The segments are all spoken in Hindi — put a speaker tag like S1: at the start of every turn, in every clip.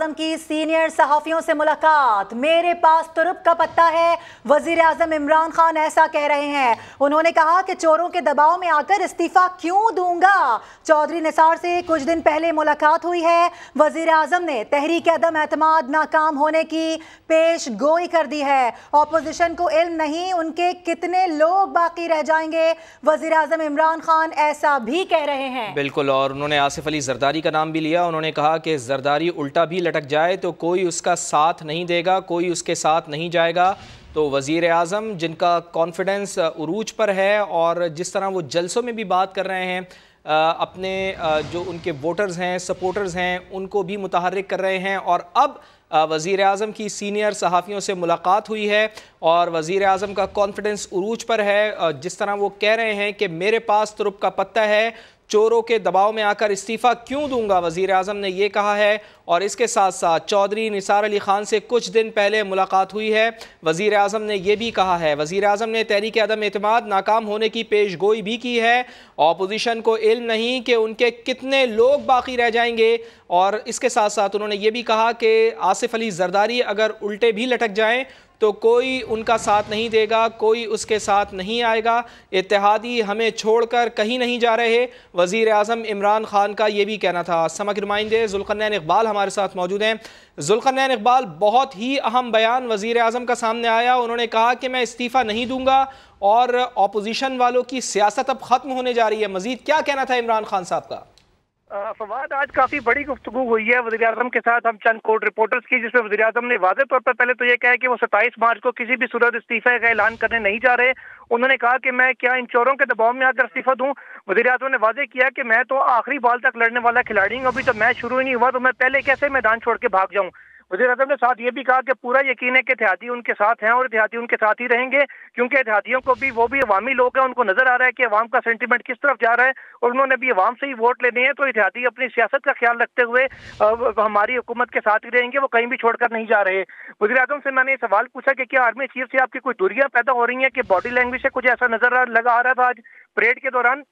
S1: आजम की सीनियर सहाफियों से मुलाकात। मेरे पास तुरुप का पत्ता है, वजीर आजम इमरान खान ऐसा कह रहे हैं। उन्होंने कहा कि चोरों के दबाव में आकर इस्तीफा क्यों दूंगा। चौधरी निसार से कुछ दिन पहले मुलाकात हुई है। वजीर आजम ने तहरीक अदम एतमाद नाकाम होने की पेश गोई कर दी है। ऑपोजिशन को इल्म नहीं उनके कितने लोग बाकी रह जाएंगे, वजीर आजम इमरान खान ऐसा भी कह रहे हैं।
S2: बिल्कुल, और उन्होंने आसिफ अली जरदारी का नाम भी लिया। उन्होंने कहा कि जरदारी उल्टा भी लटक जाए तो कोई उसका साथ नहीं देगा, कोई उसके साथ नहीं जाएगा। तो वज़ीर आज़म जिनका कॉन्फिडेंस उरूज पर है और जिस तरह वो जलसों में भी बात कर रहे हैं, अपने जो उनके वोटर्स हैं, सपोर्टर्स हैं, उनको भी मुतहर्रिक कर रहे हैं। और अब वज़ीर आज़म की सीनियर सहाफ़ियों से मुलाकात हुई है और वज़ीर आज़म का कॉन्फिडेंस उरूज पर है। जिस तरह वो कह रहे हैं कि मेरे पास तुरुप का पत्ता है, चोरों के दबाव में आकर इस्तीफ़ा क्यों दूंगा, वज़ीर आज़म ने यह कहा है। और इसके साथ साथ चौधरी निसार अली खान से कुछ दिन पहले मुलाकात हुई है। वज़ीर आज़म ने यह भी कहा है, वज़ीर आज़म ने तहरीक अदम एतमाद नाकाम होने की पेश गोई भी की है। ऑपोजिशन को इल्म नहीं कि उनके कितने लोग बाकी रह जाएंगे। और इसके साथ साथ उन्होंने ये भी कहा कि आसिफ अली जरदारी अगर उल्टे भी लटक जाएँ तो कोई उनका साथ नहीं देगा, कोई उसके साथ नहीं आएगा। इत्तेहादी हमें छोड़कर कहीं नहीं जा रहे, वज़ीर आज़म इमरान खान का ये भी कहना था। समक नुमाइंदे जुल्क़रनैन इक़बाल हमारे साथ मौजूद हैं। जुल्क़रनैन इक़बाल, बहुत ही अहम बयान वज़ीर आज़म का सामने आया। उन्होंने कहा कि मैं इस्तीफ़ा नहीं दूंगा और अपोजिशन वालों की सियासत अब ख़त्म होने जा रही है। मज़ीद क्या कहना था इमरान खान साहब का?
S3: फवाद, आज काफी बड़ी गुफ्तगू हुई है वज़ीर आज़म के साथ हम चंद कोर्ट रिपोर्टर्स की, जिसमें वज़ीर आज़म ने वाज़ेह तौर पर पहले तो ये कहा कि वो 27 मार्च को किसी भी सूरत इस्तीफे का ऐलान करने नहीं जा रहे। उन्होंने कहा कि मैं क्या इन चोरों के दबाव में आकर इस्तीफा दूं। वज़ीर आज़म ने वाज़ेह किया कि मैं तो आखिरी बॉल तक लड़ने वाला खिलाड़ी हूं, अभी तो मैच शुरू ही नहीं हुआ तो मैं पहले कैसे मैदान छोड़ के भाग जाऊं। वज़ीर आज़म ने साथ ये भी कहा कि पूरा यकीन है कि इत्तेहादी उनके साथ हैं और इत्तेहादी उनके साथ ही रहेंगे, क्योंकि इत्तेहादियों को भी, वो भी अवामी लोग हैं, उनको नजर आ रहा है कि अवाम का सेंटीमेंट किस तरफ जा रहा है और उन्होंने भी अवाम से ही वोट लेने हैं। तो इत्तेहादी अपनी सियासत का ख्याल रखते हुए हमारी हुकूमत के साथ ही रहेंगे, वो कहीं भी छोड़कर नहीं जा रहे। वज़ीर आज़म से मैंने सवाल पूछा कि क्या आर्मी चीफ से आपकी कोई दूरियां पैदा हो रही हैं, कि बॉडी लैंग्वेज से कुछ ऐसा नजर लगा आ रहा था आज परेड के दौरान।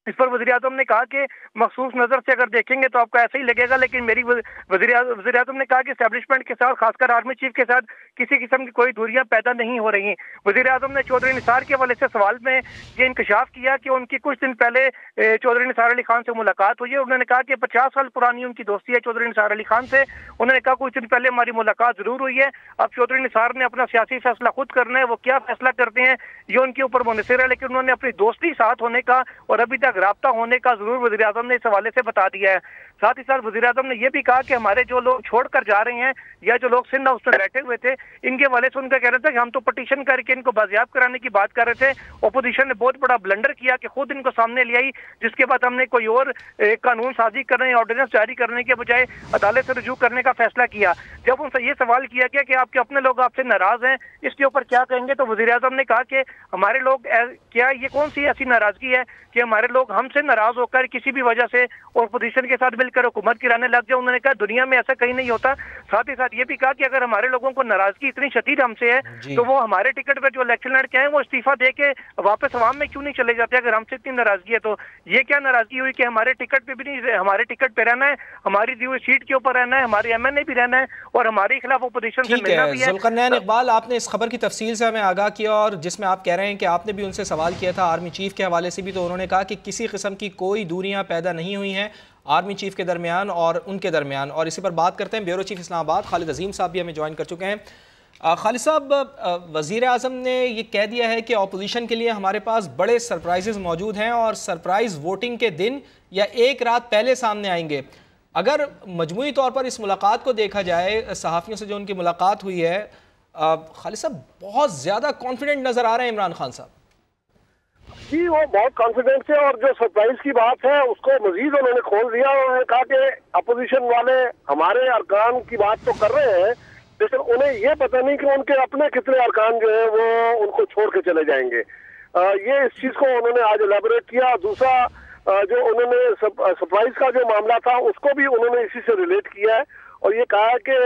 S3: इस पर वज़ीर आज़म ने कहा कि मखसूस नज़र से अगर देखेंगे तो आपको ऐसा ही लगेगा, लेकिन मेरी वज़ीर आज़म ने कहा कि एस्टेब्लिशमेंट के साथ, खासकर आर्मी चीफ के साथ किसी किस्म की कोई दूरियां पैदा नहीं हो रही। वज़ीर आज़म ने चौधरी निसार के हवाले से सवाल में ये इंकशाफ किया कि उनकी कुछ दिन पहले चौधरी निसार अली खान से मुलाकात हुई है। उन्होंने कहा कि 50 साल पुरानी उनकी दोस्ती है चौधरी निसार अली खान से। उन्होंने कहा कुछ दिन पहले हमारी मुलाकात जरूर हुई है, अब चौधरी निसार ने अपना सियासी फैसला खुद करना है, वो क्या फैसला करते हैं ये उनके ऊपर मुनहसर है, लेकिन उन्होंने अपनी दोस्ती साथ होने का और अभी तक राब्ता होने का जरूर वज़ीर आज़म ने इस हवाले से बता दिया है। साथ ही साथ वज़ीर आज़म ने यह भी कहा कि हमारे जो लोग छोड़कर जा रहे हैं या जो लोग सिंध हाउस में बैठे हुए थे, इनके हवाले से उनका कहना था कि हम तो पटिशन करके इनको बाजियाब कराने की बात कर रहे थे। अपोजिशन ने बहुत बड़ा ब्लंडर किया कि खुद इनको सामने ले आई, जिसके बाद हमने कोई और कानून साजी करने, ऑर्डिनेंस जारी करने के बजाय अदालत से रुजू करने का फैसला किया। जब उनसे ये सवाल किया गया कि आपके अपने लोग आपसे नाराज हैं, इसके ऊपर क्या कहेंगे, तो वज़ीर आज़म ने कहा कि हमारे लोग, क्या ये कौन सी ऐसी नाराजगी है कि हमारे लोग हमसे नाराज होकर किसी भी वजह से अपोजिशन के साथ मिलकर हुकूमत गिराने लग जाए। उन्होंने कहा दुनिया में ऐसा कहीं नहीं होता। साथ ही साथ ये भी कहा कि अगर हमारे लोगों को नाराजगी इतनी शदीद हमसे है तो वो हमारे टिकट पर जो इलेक्शन लड़के हैं वो इस्तीफा दे के वापस अवाम में क्यों नहीं चले जाते। अगर हमसे इतनी नाराजगी है तो ये क्या नाराजगी हुई कि हमारे टिकट पे भी नहीं, हमारे टिकट पे रहना है, हमारी दी हुई सीट के ऊपर रहना है, हमारे MNA भी रहना है और हमारे खिलाफ अपोजिशन से मिलना भी है।
S2: जुल्क़रनैन इक़बाल, आपने इस खबर की तफसील से हमें आगाह किया और जिसमें आप कह रहे हैं कि आपने भी उनसे सवाल किया था आर्मी चीफ के हवाले से भी, तो उन्होंने कहा कि किसी किस्म की कोई दूरियां पैदा नहीं हुई हैं आर्मी चीफ के दरमियान और उनके दरमियान। और इसी पर बात करते हैं, ब्यूरो चीफ इस्लामाबाद खालिद अजीम साहब भी हमें ज्वाइन कर चुके हैं। खालिद साहब, वज़ीर आज़म ने ये कह दिया है कि अपोजिशन के लिए हमारे पास बड़े सरप्राइजेज मौजूद हैं और सरप्राइज वोटिंग के दिन या एक रात पहले सामने आएंगे। अगर मजमूई तौर पर इस मुलाकात को देखा जाए, सहाफ़ियों से जो उनकी मुलाकात हुई है, खालिद साहब बहुत ज़्यादा कॉन्फिडेंट नज़र आ रहे हैं इमरान खान साहब।
S4: जी, वो बहुत कॉन्फिडेंस है और जो सरप्राइज की बात है उसको मजीद उन्होंने खोल दिया। उन्होंने कहा कि अपोजिशन वाले हमारे अरकान की बात तो कर रहे हैं, लेकिन उन्हें ये पता नहीं कि उनके अपने कितने अरकान जो है वो उनको छोड़ के चले जाएंगे। ये इस चीज को उन्होंने आज एलैबोरेट किया। दूसरा, जो उन्होंने सरप्राइज का जो मामला था उसको भी उन्होंने इसी से रिलेट किया है और ये कहा कि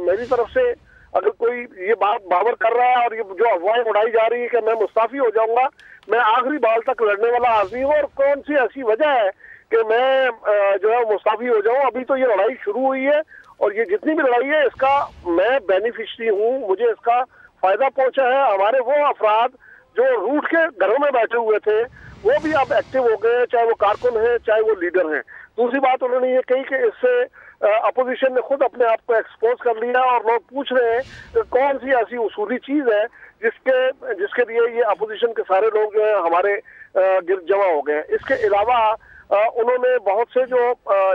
S4: मेरी तरफ से अगर कोई ये बात बावर कर रहा है और ये जो अफवाहें उड़ाई जा रही है कि मैं मुस्ताफी हो जाऊंगा, मैं आखिरी बाल तक लड़ने वाला आदमी हूँ और कौन सी ऐसी वजह है कि मैं जो है मुस्ताफी हो जाऊं। अभी तो ये लड़ाई शुरू हुई है और ये जितनी भी लड़ाई है इसका मैं बेनिफिशरी हूँ, मुझे इसका फायदा पहुंचा है। हमारे वो अफराद जो रूट के घरों में बैठे हुए थे वो भी अब एक्टिव हो गए, चाहे वो कारकुन हैं चाहे वो लीडर हैं। दूसरी बात उन्होंने ये कही कि इससे अपोजिशन ने खुद अपने आप को एक्सपोज कर लिया और लोग पूछ रहे हैं कौन सी ऐसी उसूली चीज है जिसके लिए ये अपोजिशन के सारे लोग जो है हमारे गिरद जमा हो गए। इसके अलावा उन्होंने बहुत से जो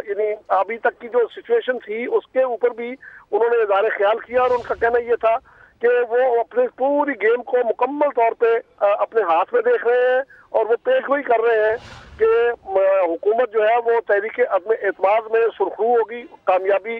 S4: यानी अभी तक की जो सिचुएशन थी उसके ऊपर भी उन्होंने इज़हार ख्याल किया और उनका कहना ये था कि वो अपने पूरी गेम को मुकम्मल तौर पे अपने हाथ में देख रहे हैं और वो पेश गोई कर रहे हैं कि हुकूमत जो है वो तहरीक अदम एतमाद में सुरखरू होगी, कामयाबी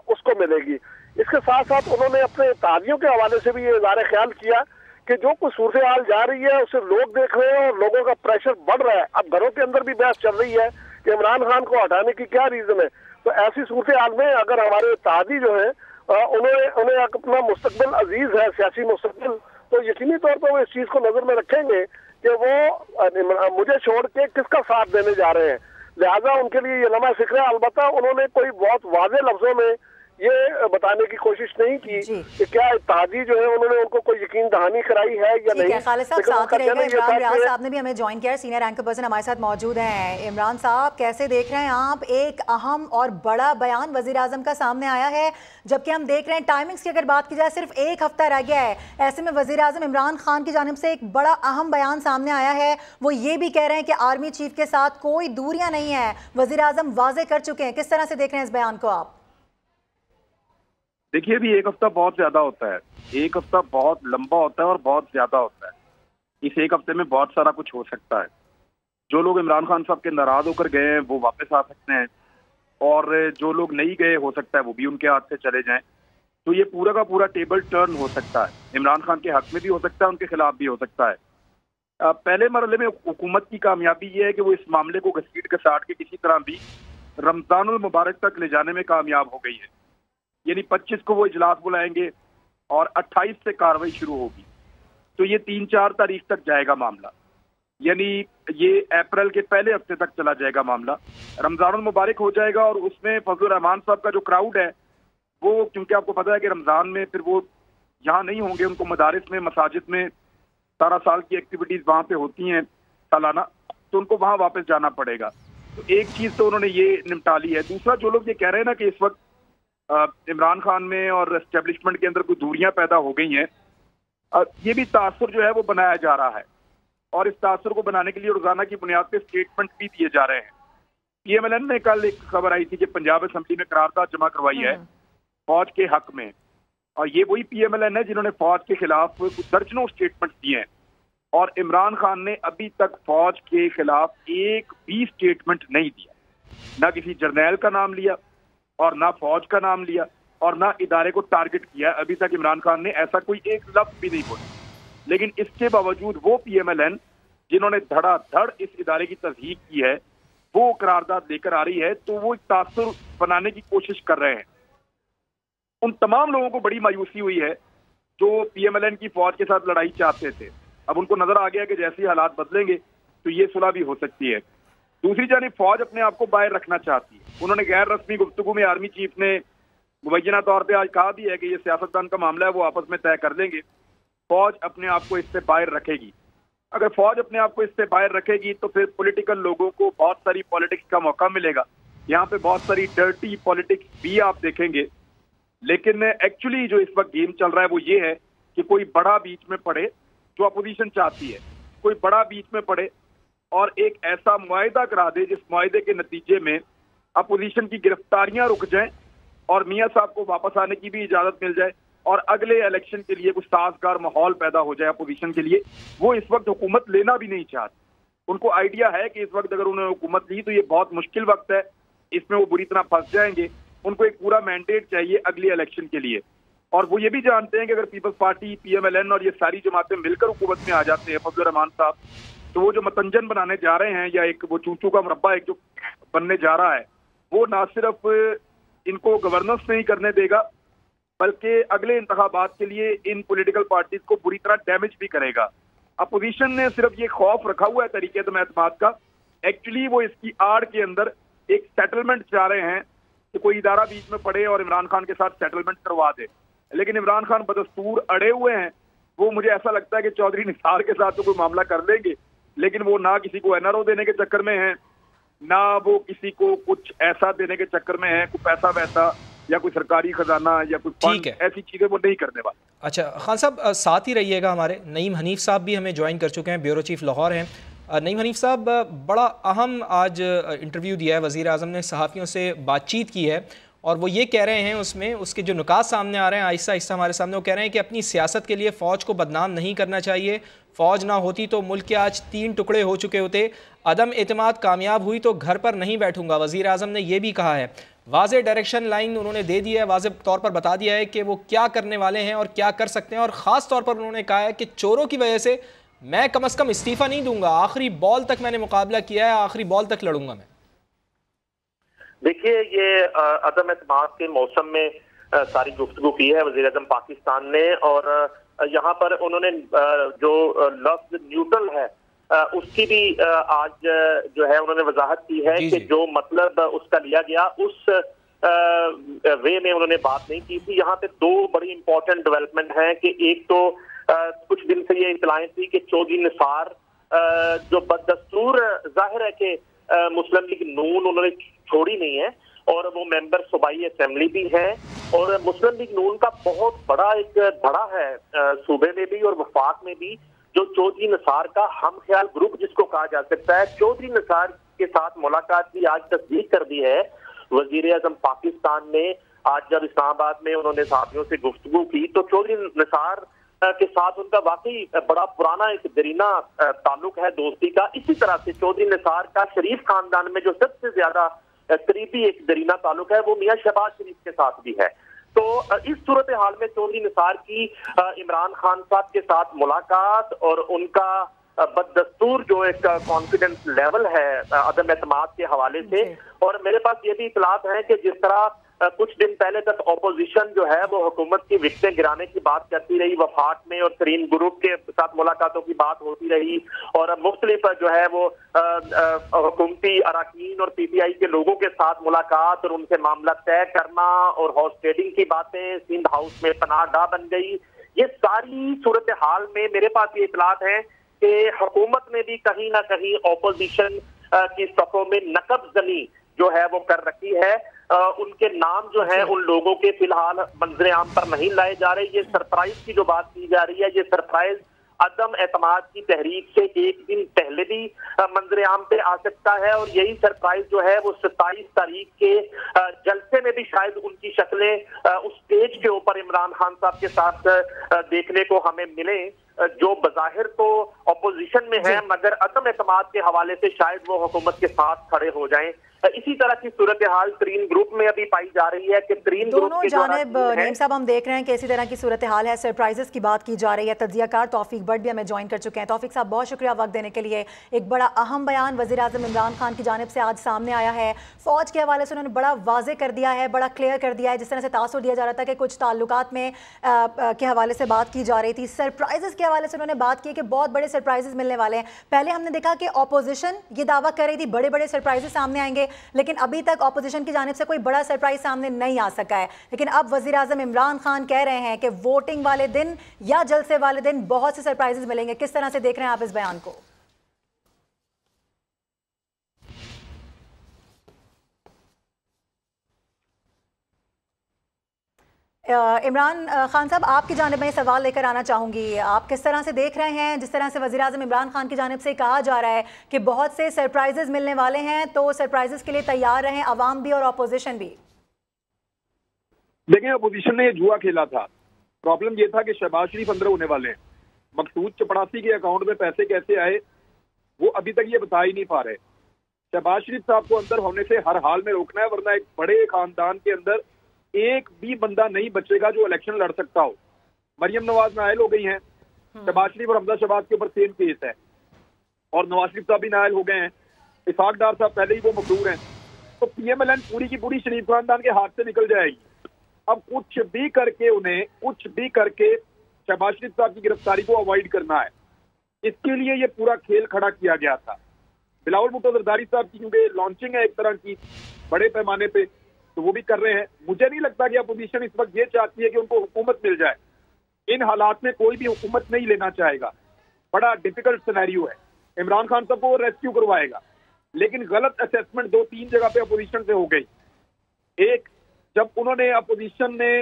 S4: उसको मिलेगी। इसके साथ साथ उन्होंने अपने ताजियों के हवाले से भी ये इज़हार ख्याल किया कि जो कुछ सूरत हाल जा रही है उसे लोग देख रहे हैं और लोगों का प्रेशर बढ़ रहा है। अब घरों के अंदर भी बहस चल रही है कि इमरान खान को हटाने की क्या रीजन है। तो ऐसी सूरत हाल में अगर हमारे ताजी जो है उन्हें अपना मुस्तकबिल अजीज है, सियासी मुस्तकबिल, तो यकीनी तौर पर वो इस चीज को नजर में रखेंगे कि वो मुझे छोड़ के किसका साथ देने जा रहे हैं। लिहाजा उनके लिए ये लम्हा फिक्र है। अलबत्ता उन्होंने कोई बहुत वाज़ेह लफ्जों में ये बताने की कोशिश नहीं की कि क्या इत्तेहादी जो है उन्होंने उनको कोई यकीन दहानी कराई है या नहीं।
S1: खालिद साहब साथ ही रहेगा, इमरान रियाज साहब ने भी हमें ज्वाइन किया, सीनियर एंकर पर्सन हमारे साथ मौजूद हैं। इमरान साहब, कैसे देख रहे हैं आप, एक अहम और बड़ा बयान वजीर आजम का सामने आया है, जबकि हम देख रहे हैं टाइमिंग्स की अगर बात की जाए सिर्फ एक हफ्ता रह गया है। ऐसे में वजीर आजम इमरान खान की जानिब से एक बड़ा अहम बयान सामने आया है। वो ये भी कह रहे हैं कि आर्मी चीफ के साथ कोई दूरियां नहीं है, वजीर आजम वाजे कर चुके हैं। किस तरह से देख रहे हैं इस बयान को आप?
S5: देखिए, अभी एक हफ्ता बहुत ज्यादा होता है, एक हफ्ता बहुत लंबा होता है और बहुत ज्यादा होता है। इस एक हफ्ते में बहुत सारा कुछ हो सकता है। जो लोग इमरान खान साहब के नाराज होकर गए हैं वो वापस आ सकते हैं और जो लोग नहीं गए हो सकता है वो भी उनके हाथ से चले जाएं। तो ये पूरा का पूरा टेबल टर्न हो सकता है, इमरान खान के हक में भी हो सकता है, उनके खिलाफ भी हो सकता है। पहले मरहले में हुकूमत की कामयाबी ये है कि वो इस मामले को घसीट घसाट के किसी तरह भी रमजानुल मुबारक तक ले जाने में कामयाब हो गई है। यानी 25 को वो इजलास बुलाएंगे और 28 से कार्रवाई शुरू होगी। तो ये 3-4 तारीख तक जाएगा मामला, यानी ये अप्रैल के पहले हफ्ते तक चला जाएगा मामला। रमजानुल मुबारक हो जाएगा और उसमें फजलुर रहमान साहब का जो क्राउड है वो, क्योंकि आपको पता है कि रमजान में फिर वो यहाँ नहीं होंगे, उनको मदारिस में, मसाजिद में सारा साल की एक्टिविटीज वहाँ पे होती हैं सालाना, तो उनको वहाँ वापस जाना पड़ेगा। तो एक चीज तो उन्होंने ये निपटा ली है। दूसरा, जो लोग ये कह रहे हैं ना कि इस वक्त इमरान खान में और एस्टेब्लिशमेंट के अंदर कुछ दूरियां पैदा हो गई हैं, ये भी तासुर जो है वो बनाया जा रहा है और इस तासुर को बनाने के लिए रोजाना की बुनियाद पे स्टेटमेंट भी दिए जा रहे हैं। PMLN में कल एक खबर आई थी कि पंजाब असेंबली में करारदाद जमा करवाई है फौज के हक में, और ये वही PMLN है जिन्होंने फौज के खिलाफ कुछ दर्जनों स्टेटमेंट दिए हैं और इमरान खान ने अभी तक फौज के खिलाफ एक भी स्टेटमेंट नहीं दिया, ना किसी जर्नैल का नाम लिया और ना फौज का नाम लिया और ना इदारे को टारगेट किया। अभी तक इमरान खान ने ऐसा कोई एक लफ्ज भी नहीं बोला। लेकिन इसके बावजूद वो PMLN जिन्होंने धड़ाधड़ इस इदारे की तस्दीक की है वो करारदाद लेकर आ रही है, तो वो एक तासुर बनाने की कोशिश कर रहे हैं। उन तमाम लोगों को बड़ी मायूसी हुई है जो PMLN की फौज के साथ लड़ाई चाहते थे। अब उनको नजर आ गया कि जैसे ही हालात बदलेंगे तो ये सुलह भी हो सकती है। दूसरी जानिब फौज अपने आप को बाहर रखना चाहती है। उन्होंने गैर रस्मी गुफ्तगू में आर्मी चीफ ने मुबैना तौर पे आज कहा भी है कि ये सियासतदान का मामला है, वो आपस में तय कर लेंगे। फौज अपने आप को इससे बाहर रखेगी। अगर फौज अपने आप को इससे बाहर रखेगी तो फिर पॉलिटिकल लोगों को बहुत सारी पॉलिटिक्स का मौका मिलेगा। यहाँ पे बहुत सारी डर्टी पॉलिटिक्स भी आप देखेंगे। लेकिन एक्चुअली जो इस वक्त गेम चल रहा है वो ये है कि कोई बड़ा बीच में पड़े, जो अपोजिशन चाहती है, कोई बड़ा बीच में पड़े और एक ऐसा मुआहिदा करा दे जिस मुआहिदे के नतीजे में अपोजिशन की गिरफ्तारियां रुक जाएं और मियां साहब को वापस आने की भी इजाजत मिल जाए और अगले इलेक्शन के लिए कुछ साजगार माहौल पैदा हो जाए अपोजिशन के लिए। वो इस वक्त हुकूमत लेना भी नहीं चाहते। उनको आइडिया है कि इस वक्त अगर उन्होंने हुकूमत ली तो ये बहुत मुश्किल वक्त है, इसमें वो बुरी तरह फंस जाएंगे। उनको एक पूरा मैंडेट चाहिए अगली इलेक्शन के लिए, और वो ये भी जानते हैं कि अगर पीपल्स पार्टी, PMLN और ये सारी जमातें मिलकर हुकूमत में आ जाते हैं, फजलुर रहमान साहब, तो वो जो मतंजन बनाने जा रहे हैं या एक वो चूचू का मुरब्बा एक जो बनने जा रहा है, वो ना सिर्फ इनको गवर्नेंस नहीं करने देगा बल्कि अगले इंतखाबात के लिए इन पॉलिटिकल पार्टीज को बुरी तरह डैमेज भी करेगा। अपोजिशन ने सिर्फ ये खौफ रखा हुआ है तरीके-ए-एतमाद का, एक्चुअली वो इसकी आड़ के अंदर एक सेटलमेंट चाह रहे हैं कि कोई इदारा बीच में पड़े और इमरान खान के साथ सेटलमेंट करवा दे, लेकिन इमरान खान बदस्तूर अड़े हुए हैं। वो मुझे ऐसा लगता है कि चौधरी निसार के साथ तो कोई मामला कर लेंगे, लेकिन वो ना किसी को एनआरओ देने के चक्कर में है, ना वो किसी को कुछ ऐसा देने के चक्कर में है, कोई पैसा वैसा या कोई सरकारी खजाना या कोई फंड, ऐसी चीजें वो नहीं करने वाले।
S2: अच्छा खान साहब, साथ ही रहिएगा, हमारे नईम हनीफ साहब भी हमें ज्वाइन कर चुके हैं, ब्यूरो चीफ लाहौर हैं। नईम हनीफ साहब, बड़ा अहम आज इंटरव्यू दिया है, वज़ीर आज़म ने सहाफ़ियों से बातचीत की है और वो ये कह रहे हैं, उसमें उसके जो नुकात सामने आ रहे हैं आहिस्ता आहिस्ता हमारे सामने, वो कह रहे हैं कि अपनी सियासत के लिए फ़ौज को बदनाम नहीं करना चाहिए, फ़ौज ना होती तो मुल्क के आज 3 टुकड़े हो चुके होते, अदम एतमाद कामयाब हुई तो घर पर नहीं बैठूंगा। वज़ीर आज़म ने यह भी कहा है, वाज़े डायरेक्शन लाइन उन्होंने दे दी है, वाज़े तौर पर बता दिया है कि वो क्या करने वाले हैं और क्या कर सकते हैं, और ख़ास तौर पर उन्होंने कहा है कि चोरों की वजह से मैं कम अज़ कम इस्तीफ़ा नहीं दूंगा, आखिरी बॉल तक मैंने मुकाबला किया है, आखिरी बॉल तक लड़ूंगा मैं।
S6: देखिए, ये अदम एतमाद के मौसम में सारी गुफ्तगू की है वज़ीर आज़म पाकिस्तान ने, और यहाँ पर उन्होंने जो लफ्ज़ न्यूट्रल है उसकी भी आज जो है उन्होंने वजाहत की है कि जो मतलब उसका लिया गया उस वे में उन्होंने बात नहीं की थी। यहाँ पे 2 बड़ी इंपॉर्टेंट डेवलपमेंट हैं कि एक तो कुछ दिन से ये इतलाएं थी कि चौधरी निसार जो बदस्तूर जाहिर है कि मुस्लिम लीग नून उन्होंने छोड़ी नहीं है और वो मेंबर सूबाई असेंबली भी हैं, और मुस्लिम लीग नून का बहुत बड़ा एक धड़ा है सूबे में भी और वफाक में भी, जो चौधरी निसार का हम ख्याल ग्रुप जिसको कहा जा सकता है। चौधरी निसार के साथ मुलाकात की आज तस्दीक कर दी है वजीर आज़म पाकिस्तान ने। आज जब इस्लामाबाद में उन्होंने साथियों से गुफ्तगू की तो चौधरी निसार के साथ उनका वाकई बड़ा पुराना एक दरीना ताल्लुक है दोस्ती का। इसी तरह से चौधरी निसार का शरीफ खानदान में जो सबसे ज्यादा करीबी एक दरीना ताल्लुक है वो मियां शहबाज शरीफ के साथ भी है। तो इस सूरत हाल में चौधरी निसार की इमरान खान साहब के साथ मुलाकात और उनका बददस्तूर जो एक कॉन्फिडेंस लेवल है अदम एतमाद के हवाले से, और मेरे पास ये भी इतलात है कि जिस तरह कुछ दिन पहले तक ऑपोजिशन जो है वो हुकूमत की विकटें गिराने की बात करती रही, वफाक में और तरीन ग्रुप के साथ मुलाकातों की बात होती रही, और मुख्तलिफ जो है वो हुकूमती अराकीन और पीटीआई के लोगों के साथ मुलाकात और उनसे मामला तय करना और हाउस ट्रेडिंग की बातें सिंध हाउस में पनाहगाह बन गई। ये सारी सूरत हाल में मेरे पास ये इतलात है कि हुकूमत ने भी कहीं ना कहीं ऑपोजिशन की सफ़ों में नकबजनी जो है वो कर रखी है। उनके नाम जो है उन लोगों के फिलहाल मंजर आम पर नहीं लाए जा रहे। ये सरप्राइज की जो बात की जा रही है, ये सरप्राइज अदम एतमाद की तहरीक से एक दिन पहले भी मंजर आम पे आ सकता है, और यही सरप्राइज जो है वो 27 तारीख के जलसे में भी शायद उनकी शक्लें उस स्टेज के ऊपर इमरान खान साहब के साथ देखने को हमें मिले, जो बज़ाहिर तो ऑपोजिशन में है मगर अदम एतमाद के हवाले से शायद वो हुकूमत के साथ खड़े हो जाएं। इसी तरह की सूरत हाल तरीन ग्रुप में अभी पाई जा रही है कि तरीन ग्रुप के
S1: जानिब नईम साहब हम देख रहे हैं कि इसी तरह की सूरत हाल है, सरप्राइजेस की बात की जा रही है। तज्जियाकार तौफीक भट्ट भी हमें ज्वाइन कर चुके हैं। तौफीक साहब बहुत शुक्रिया वक्त देने के लिए। एक बड़ा अहम बयान वज़ीर आज़म इमरान खान की जानिब से आज सामने आया है। फौज के हवाले से उन्होंने बड़ा वाज़े कर दिया है, बड़ा क्लियर कर दिया है। जिस तरह से तासुर दिया जा रहा था कि कुछ ताल्लुकात में के हवाले से बात की जा रही थी, सरप्राइजेस के हवाले से उन्होंने बात की कि बहुत बड़े सरप्राइजेस मिलने वाले हैं। पहले हमने देखा कि ऑपोजिशन ये दावा कर रही थी बड़े बड़े सरप्राइजेस सामने आएंगे, लेकिन अभी तक ऑपोजिशन की जानिब से कोई बड़ा सरप्राइज सामने नहीं आ सका है। लेकिन अब वज़ीर आज़म इमरान खान कह रहे हैं कि वोटिंग वाले दिन या जलसे वाले दिन बहुत से सरप्राइजेस मिलेंगे। किस तरह से देख रहे हैं आप इस बयान को? इमरान खान साहब आपकी जानिब में सवाल लेकर आना चाहूँगी, आप किस तरह से देख रहे हैं जिस तरह से वज़ीर आज़म इमरान खान की जानिब से कहा जा रहा है कि बहुत से सरप्राइजेस मिलने वाले हैं, तो सरप्राइजेस के लिए तैयार रहें अवाम भी और अपोजिशन भी?
S5: देखिए, अपोजिशन ने ये जुआ खेला था। प्रॉब्लम ये था कि शहबाज शरीफ अंदर होने वाले हैं, मकसूद चपड़ासी के अकाउंट में पैसे कैसे आए वो अभी तक ये बता ही नहीं पा रहे। शहबाज शरीफ साहब को अंदर होने से हर हाल में रोकना है, वरना एक बड़े खानदान के अंदर एक भी बंदा नहीं बचेगा जो इलेक्शन लड़ सकता हो। मरियम नवाज नायल हो गई हैं, शहबाज शरीफ और हमजा शहबाज के ऊपर सेम केस है, और नवाज शरीफ साहब भी नायल हो गए हैं, इसाक डार साहब पहले ही वो मकरूर हैं। तो पीएमएलएन पूरी की पूरी शरीफ खानदान के हाथ से निकल जाएगी। अब कुछ भी करके शहबाज शरीफ साहब की गिरफ्तारी को अवॉइड करना है। इसके लिए ये पूरा खेल खड़ा किया गया था। बिलावल भुट्टो जरदारी साहब की क्योंकि लॉन्चिंग है एक तरह की बड़े पैमाने पे, तो वो भी कर रहे हैं। मुझे नहीं लगता कि अपोजिशन इस वक्त ये चाहती है कि उनको हुकूमत मिल जाए। इन हालात में कोई भी हुकूमत नहीं लेना चाहेगा, बड़ा डिफिकल्ट सिनेरियो है। इमरान खान साहब को रेस्क्यू करवाएगा, लेकिन गलत असेसमेंट 2-3 जगह पे अपोजिशन से हो गई। एक, जब उन्होंने अपोजिशन ने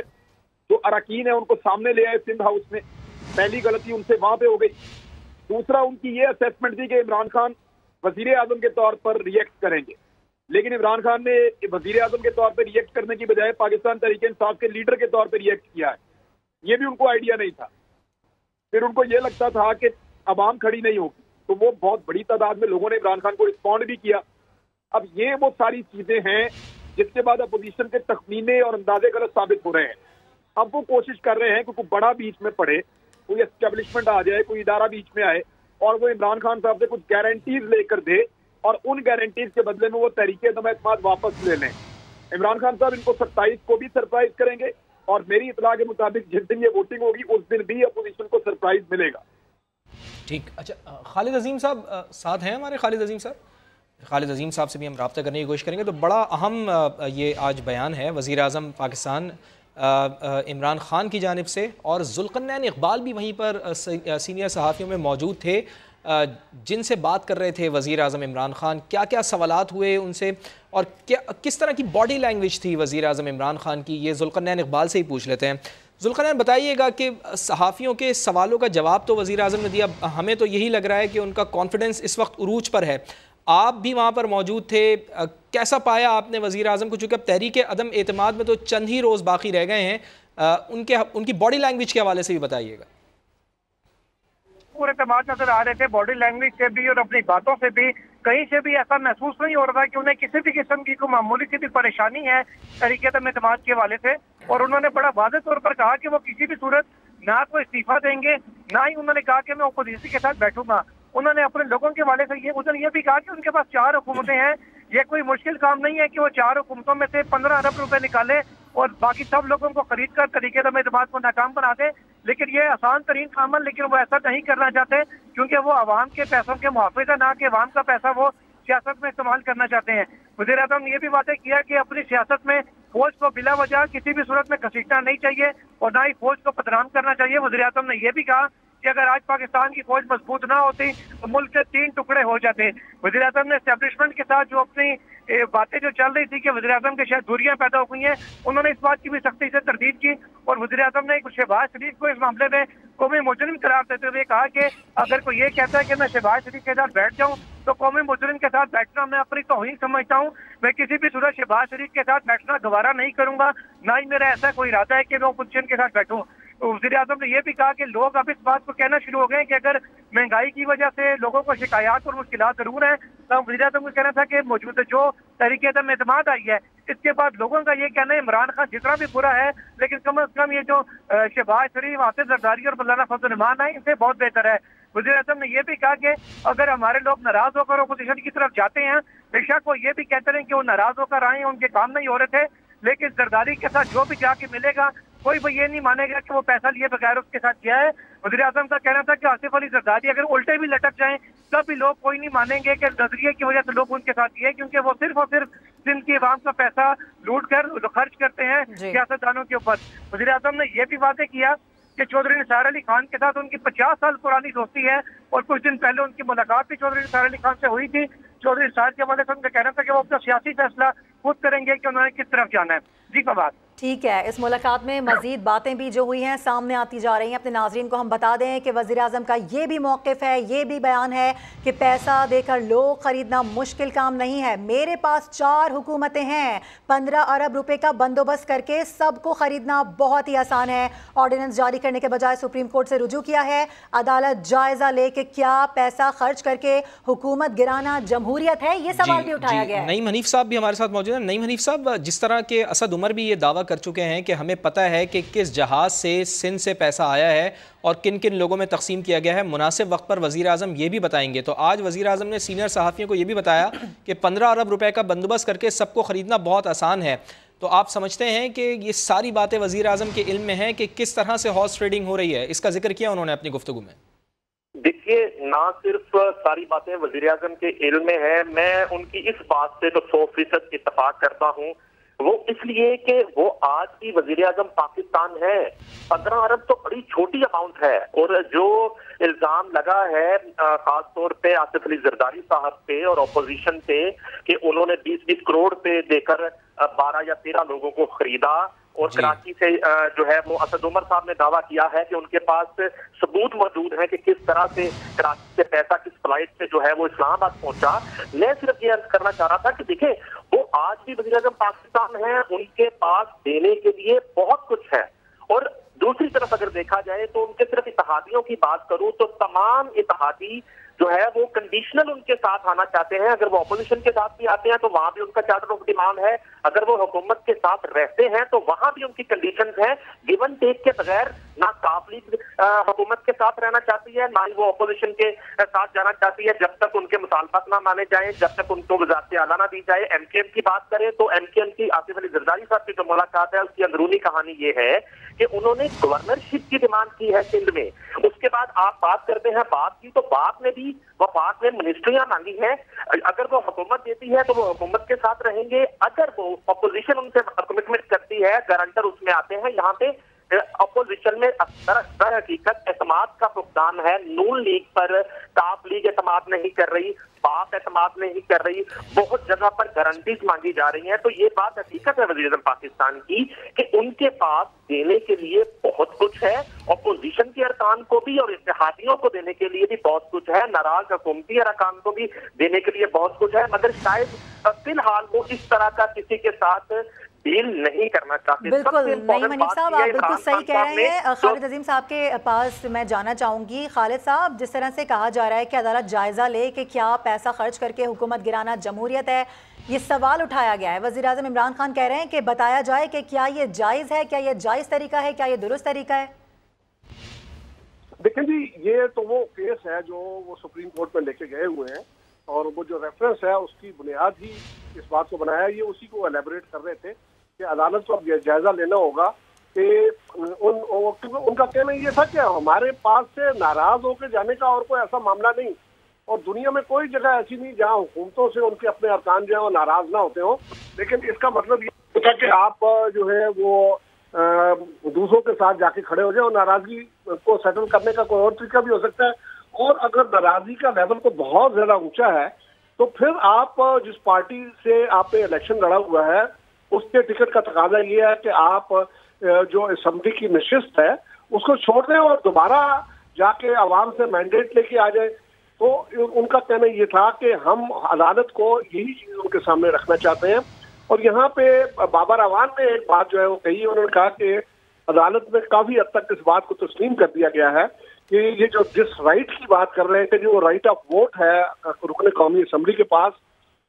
S5: जो अरकान है उनको सामने ले आए सिंध हाउस में, पहली गलती उनसे वहां पे हो गई। दूसरा, उनकी ये असेसमेंट थी कि इमरान खान वजीर आजम के तौर पर रिएक्ट करेंगे, लेकिन इमरान खान ने वजीर आजम के तौर पर रिएक्ट करने की बजाय पाकिस्तान तहरीक इंसाफ के लीडर के तौर पर रिएक्ट किया है। ये भी उनको आइडिया नहीं था। फिर उनको ये लगता था कि अवाम खड़ी नहीं होगी, तो वो बहुत बड़ी तादाद में लोगों ने इमरान खान को रिस्पॉन्ड भी किया। अब ये वो सारी चीजें हैं जिसके बाद अपोजिशन के तखमीने और अंदाजे गलत साबित हो रहे हैं। अब वो कोशिश कर रहे हैं कि कोई बड़ा बीच में पड़े, कोई एस्टेब्लिशमेंट आ जाए, कोई इदारा बीच में आए और वो इमरान खान साहब से कुछ गारंटीज लेकर दे और उन गारंटीज के बदले में वो तहरीक अदम-ए-एतमाद वापस ले लें। इमरान खान साहब इनको 27 को भी सरप्राइज करेंगे और मेरी इतला के मुताबिक जिस दिन ये वोटिंग होगी उस दिन भी अपोजिशन को सरप्राइज मिलेगा।
S2: ठीक, अच्छा, खालिद अजीम साहब साथ हैं हमारे। खालिद अजीम साहब से भी हम रब्ता करने की कोशिश करेंगे। तो बड़ा अहम ये आज बयान है वज़ीर आज़म पाकिस्तान इमरान खान की जानिब से, और ज़ुल्क़रनैन इक़बाल भी वहीं पर सीनियर सहाफ़ियों में मौजूद थे जिनसे बात कर रहे थे वज़ीर आज़म इमरान खान। क्या क्या सवालात हुए उनसे और किस तरह की बॉडी लैंग्वेज थी वज़ीर आज़म इमरान खान की, ये ज़ुल्क़रनैन इक़बाल से ही पूछ लेते हैं। ज़ुल्क़रनैन, बताइएगा कि सहाफ़ियों के सवालों का जवाब तो वज़ीर आज़म ने दिया, हमें तो यही लग रहा है कि उनका कॉन्फिडेंस इस वक्त उरूज पर है। आप भी वहाँ पर मौजूद थे, कैसा पाया आपने वज़ीर आज़म को? चूँकि अब तहरीक अदम एतमाद में तो चंद ही रोज़ बाकी रह गए हैं, उनकी बॉडी लैंग्वेज के हवाले से भी बताइएगा।
S3: पूरे एतमाद नजर आ रहे थे, बॉडी लैंग्वेज से भी और अपनी बातों से भी। कहीं से भी ऐसा महसूस नहीं हो रहा था कि उन्हें किसी भी किस्म की कोई मामूली सी भी परेशानी है तहरीक अदम एतमाद के हवाले से। और उन्होंने बड़ा वाज़ेह तौर पर कहा कि वो किसी भी सूरत ना तो इस्तीफा देंगे, ना ही उन्होंने कहा कि मैं अपोजिशन के साथ बैठूंगा। उन्होंने अपने लोगों के हवाले से ये भी कहा कि उनके पास 4 हुकूमतें हैं। ये कोई मुश्किल काम नहीं है कि वो 4 हुकूमतों में से 15 अरब रुपए निकाले और बाकी सब लोगों को खरीद कर तरीके अदम एतमाद को नाकाम बना दे। लेकिन ये आसान तरीन काम है, लेकिन वो ऐसा नहीं करना चाहते क्योंकि वो आवाम के पैसों के मुहाफिज है, ना कि आवाम का पैसा वो सियासत में इस्तेमाल करना चाहते हैं। वज़ीर आज़म ने ये भी बातें किया कि अपनी सियासत में फौज को बिला वजह किसी भी सूरत में घसीटना नहीं चाहिए और ना ही फौज को बदनाम करना चाहिए। वज़ीर आज़म ने यह भी कहा कि अगर आज पाकिस्तान की फौज मजबूत ना होती तो मुल्क के 3 टुकड़े हो जाते। वज़ीर आज़म ने एस्टेब्लिशमेंट के साथ जो अपनी बातें जो चल रही थी कि वज़ीर आज़म के शायद दूरियां पैदा हो गई हैं, उन्होंने इस बात की भी सख्ती से तरदीद की और वज़ीर आज़म ने शहबाज शरीफ को इस मामले में कौमी मुजरिम करार देते हुए कहा कि अगर कोई ये कहता है कि मैं शहबाज शरीफ के साथ बैठ जाऊं तो कौमी मुजरिम के साथ बैठना मैं अपनी तौहीन समझता हूं। मैं किसी भी सूरत शहबाज शरीफ के साथ बैठना गवारा नहीं करूंगा, ना ही मेरा ऐसा कोई इरादा है कि मैं अपोजिशन के साथ बैठूं। वज़ीर आज़म ने यह भी कहा कि लोग अब इस बात को कहना शुरू हो गए कि अगर महंगाई की वजह से लोगों को शिकायत और मुश्किलात जरूर है, तो वज़ीर आज़म को कहना था कि मौजूदा जो तहरीक अदम एतमाद आई है इसके बाद लोगों का ये कहना है इमरान खान जितना भी बुरा है लेकिन कम अज कम ये जो शहबाज शरीफ, आसिफ जरदारी और मौलाना फजल रहमान है इनसे बहुत बेहतर है। वज़ीर आज़म ने यह भी कहा कि अगर हमारे लोग नाराज होकर अपोजिशन की तरफ जाते हैं, बेशक वो ये भी कहते रहे कि वो नाराज होकर आए, उनके काम नहीं हो रहे थे, लेकिन जरदारी के साथ जो भी जाके मिलेगा कोई भी ये नहीं मानेगा कि वो पैसा लिए बगैर उसके साथ किया है। वज़ीर आज़म का कहना था कि आसिफ अली जरदारी अगर उल्टे भी लटक जाएं तब भी लोग कोई नहीं मानेंगे कि नजरिए की वजह से लोग उनके साथ किए, क्योंकि वो सिर्फ और सिर्फ सिंध की आवाम का पैसा लूट कर खर्च करते हैं सियासतदानों के ऊपर। वज़ीर आज़म ने यह भी वादे किया कि चौधरी निसार अली खान के साथ उनकी 50 साल पुरानी दोस्ती है और कुछ दिन पहले उनकी मुलाकात भी चौधरी निसार अली खान से हुई थी। चौधरी निसार के हवाले से उनका कहना था कि वो अपना सियासी फैसला खुद करेंगे कि उन्होंने किस तरफ जाना है। जी फवाद।
S1: ठीक है, इस मुलाकात में मजीद बातें भी जो हुई हैं सामने आती जा रही हैं। अपने नाजरीन को हम बता दें कि वज़ीर आज़म का ये भी मौक़िफ़ है, ये भी बयान है कि पैसा देकर लोग ख़रीदना मुश्किल काम नहीं है। मेरे पास 4 हुकूमतें हैं, 15 अरब रुपए का बंदोबस्त करके सबको ख़रीदना बहुत ही आसान है। ऑर्डिनेंस जारी करने के बजाय सुप्रीम कोर्ट से रुजू किया है। अदालत जायज़ा ले कि क्या पैसा खर्च करके हुकूमत गिराना जमहूरियत है, ये सवाल भी उठाया गया है।
S2: नईम हनीफ साहब भी हमारे साथ मौजूद हैं। नईम हनीफ साहब, जिस तरह के असद उमर भी ये दावा कर चुके हैं कि हमें पता है कि किस जहाज से सिंध से पैसा आया है और किन किन लोगों में तकसीम किया गया है, मुनासिब वक्त पर वज़ीर आज़म ये भी बताएंगे। तो आज वज़ीर आज़म ने सीनियर सहाफ़ियों को ये भी बताया कि 15 अरब रुपए का बंदोबस्त करके सबको ख़रीदना बहुत आसान है। तो आप समझते हैं कि ये सारी बातें वज़ीर आज़म के इल्म में हैं कि किस तरह से हॉर्स ट्रेडिंग हो रही है? इसका जिक्र किया उन्होंने अपनी गुफ्तगू में।
S6: देखिए, ना सिर्फ सारी बातें वज़ीर आज़म के इल्म में है, मैं उनकी इस बात से तो 100% इत्तफाक करता हूँ वो इसलिए कि वो आज भी वजीर आजम पाकिस्तान है। 15 अरब तो बड़ी छोटी अमाउंट है। और जो इल्जाम लगा है खास तौर पे आसिफ अली जरदारी साहब पे और अपोजिशन पे कि उन्होंने 20-20 करोड़ पे देकर 12 या 13 लोगों को खरीदा, और कराची से जो है वो असद उमर साहब ने दावा किया है कि उनके पास सबूत मौजूद है कि किस तरह से कराची से पैसा किस फ्लाइट से जो है वो इस्लामाबाद पहुंचा। मैं सिर्फ ये अर्ज करना चाह रहा था कि देखिए वो आज भी वज़ीर आज़म पाकिस्तान है, उनके पास देने के लिए बहुत कुछ है। और दूसरी तरफ अगर देखा जाए तो उनके सिर्फ इत्तेहादियों की बात करूं तो तमाम इत्तेहादी जो है वो कंडीशनल उनके साथ आना चाहते हैं। अगर वो अपोजिशन के साथ भी आते हैं तो वहां भी उनका चार्टर ऑफ डिमांड है, अगर वो हुकूमत के साथ रहते हैं तो वहां भी उनकी कंडीशंस हैं। गिवन टेक के बगैर ना काफ लीग हुकूमत के साथ रहना चाहती है, ना ही वो अपोजिशन के साथ जाना चाहती है जब तक उनके मुतालबात ना माने जाए, जब तक उनको वज़ारत आला ना दी जाए। एमकेएम की बात करें तो एमकेएम की आसिफ अली जरदारी साहब की जो मुलाकात है उसकी अंदरूनी कहानी ये है कि उन्होंने गवर्नरशिप की डिमांड की है सिंध में। उसके बाद आप बात करते हैं बाप की, तो बाप ने भी वफाक में मिनिस्ट्रियां मांगी हैं। अगर वो हुकूमत देती है तो वो हुकूमत के साथ रहेंगे, अगर वो अपोजिशन उनसे कमिटमेंट करती है, गारंटर उसमें आते हैं। यहाँ पे अपोजिशन में दर हकीकत एतमाद का फुकदान है। नून लीग पर काफ लीग एतमाद नहीं कर रही, बाप एतमाद नहीं कर रही, बहुत जगह पर गारंटीज मांगी जा रही हैं। तो ये बात हकीकत है वज़ीर आज़म पाकिस्तान की कि उनके पास देने के लिए बहुत कुछ है, अपोजिशन के अरकान को भी और इत्तेहादियों को देने के लिए भी बहुत कुछ है, नाराज हुकूमती अरकान को भी देने के लिए बहुत कुछ है, मगर शायद फिलहाल वो इस तरह का किसी के साथ डील नहीं करना चाहते।
S1: बिल्कुल नहीं मनीष साहब, आप बिल्कुल सही कह रहे हैं। खालिद अजीम साहब के पास मैं जाना चाहूंगी। खालिद साहब, जिस तरह से कहा जा रहा है कि अदालत जायजा ले कि क्या पैसा खर्च करके हुकूमत गिराना जमहूरियत है, ये सवाल उठाया गया है। वज़ीर आज़म इमरान खान कह रहे हैं कि बताया जाए कि क्या ये जायज़ है, क्या ये जायज़ तरीका है, क्या ये दुरुस्त तरीका है?
S4: देखें जी, ये तो वो केस है जो वो सुप्रीम कोर्ट में लेके गए हुए हैं, और वो जो रेफरेंस है उसकी बुनियाद ही इस बात को बनाया। ये उसी को एलेबोरेट कर रहे थे कि अदालत को अब जायजा लेना होगा कि उनका कहना ये था कि हमारे पास से नाराज होकर जाने का और कोई ऐसा मामला नहीं, और दुनिया में कोई जगह ऐसी नहीं जहां हुकूमतों से उनके अपने अरकान जो है वो नाराज ना होते हो। लेकिन इसका मतलब ये होता कि आप जो है वो दूसरों के साथ जाके खड़े हो जाए, और नाराजगी को सेटल करने का कोई और तरीका भी हो सकता है। और अगर नाराजगी का लेवल तो बहुत ज्यादा ऊंचा है तो फिर आप जिस पार्टी से आपने इलेक्शन लड़ा हुआ है उसके टिकट का तकाजा ये है कि आप जो असेंबली की नशिस्त है उसको छोड़ दें और दोबारा जाके आवाम से मैंडेट लेके आ जाए। तो उनका कहना ये था कि हम अदालत को यही चीज उनके सामने रखना चाहते हैं। और यहाँ पे बाबर अवान ने एक बात जो है वो कही, उन्होंने कहा कि अदालत में काफी हद तक इस बात को तस्लीम कर दिया गया है कि ये जो जिस राइट की बात कर रहे हैं कि जो राइट ऑफ वोट है रुकने कौमी असेंबली के पास,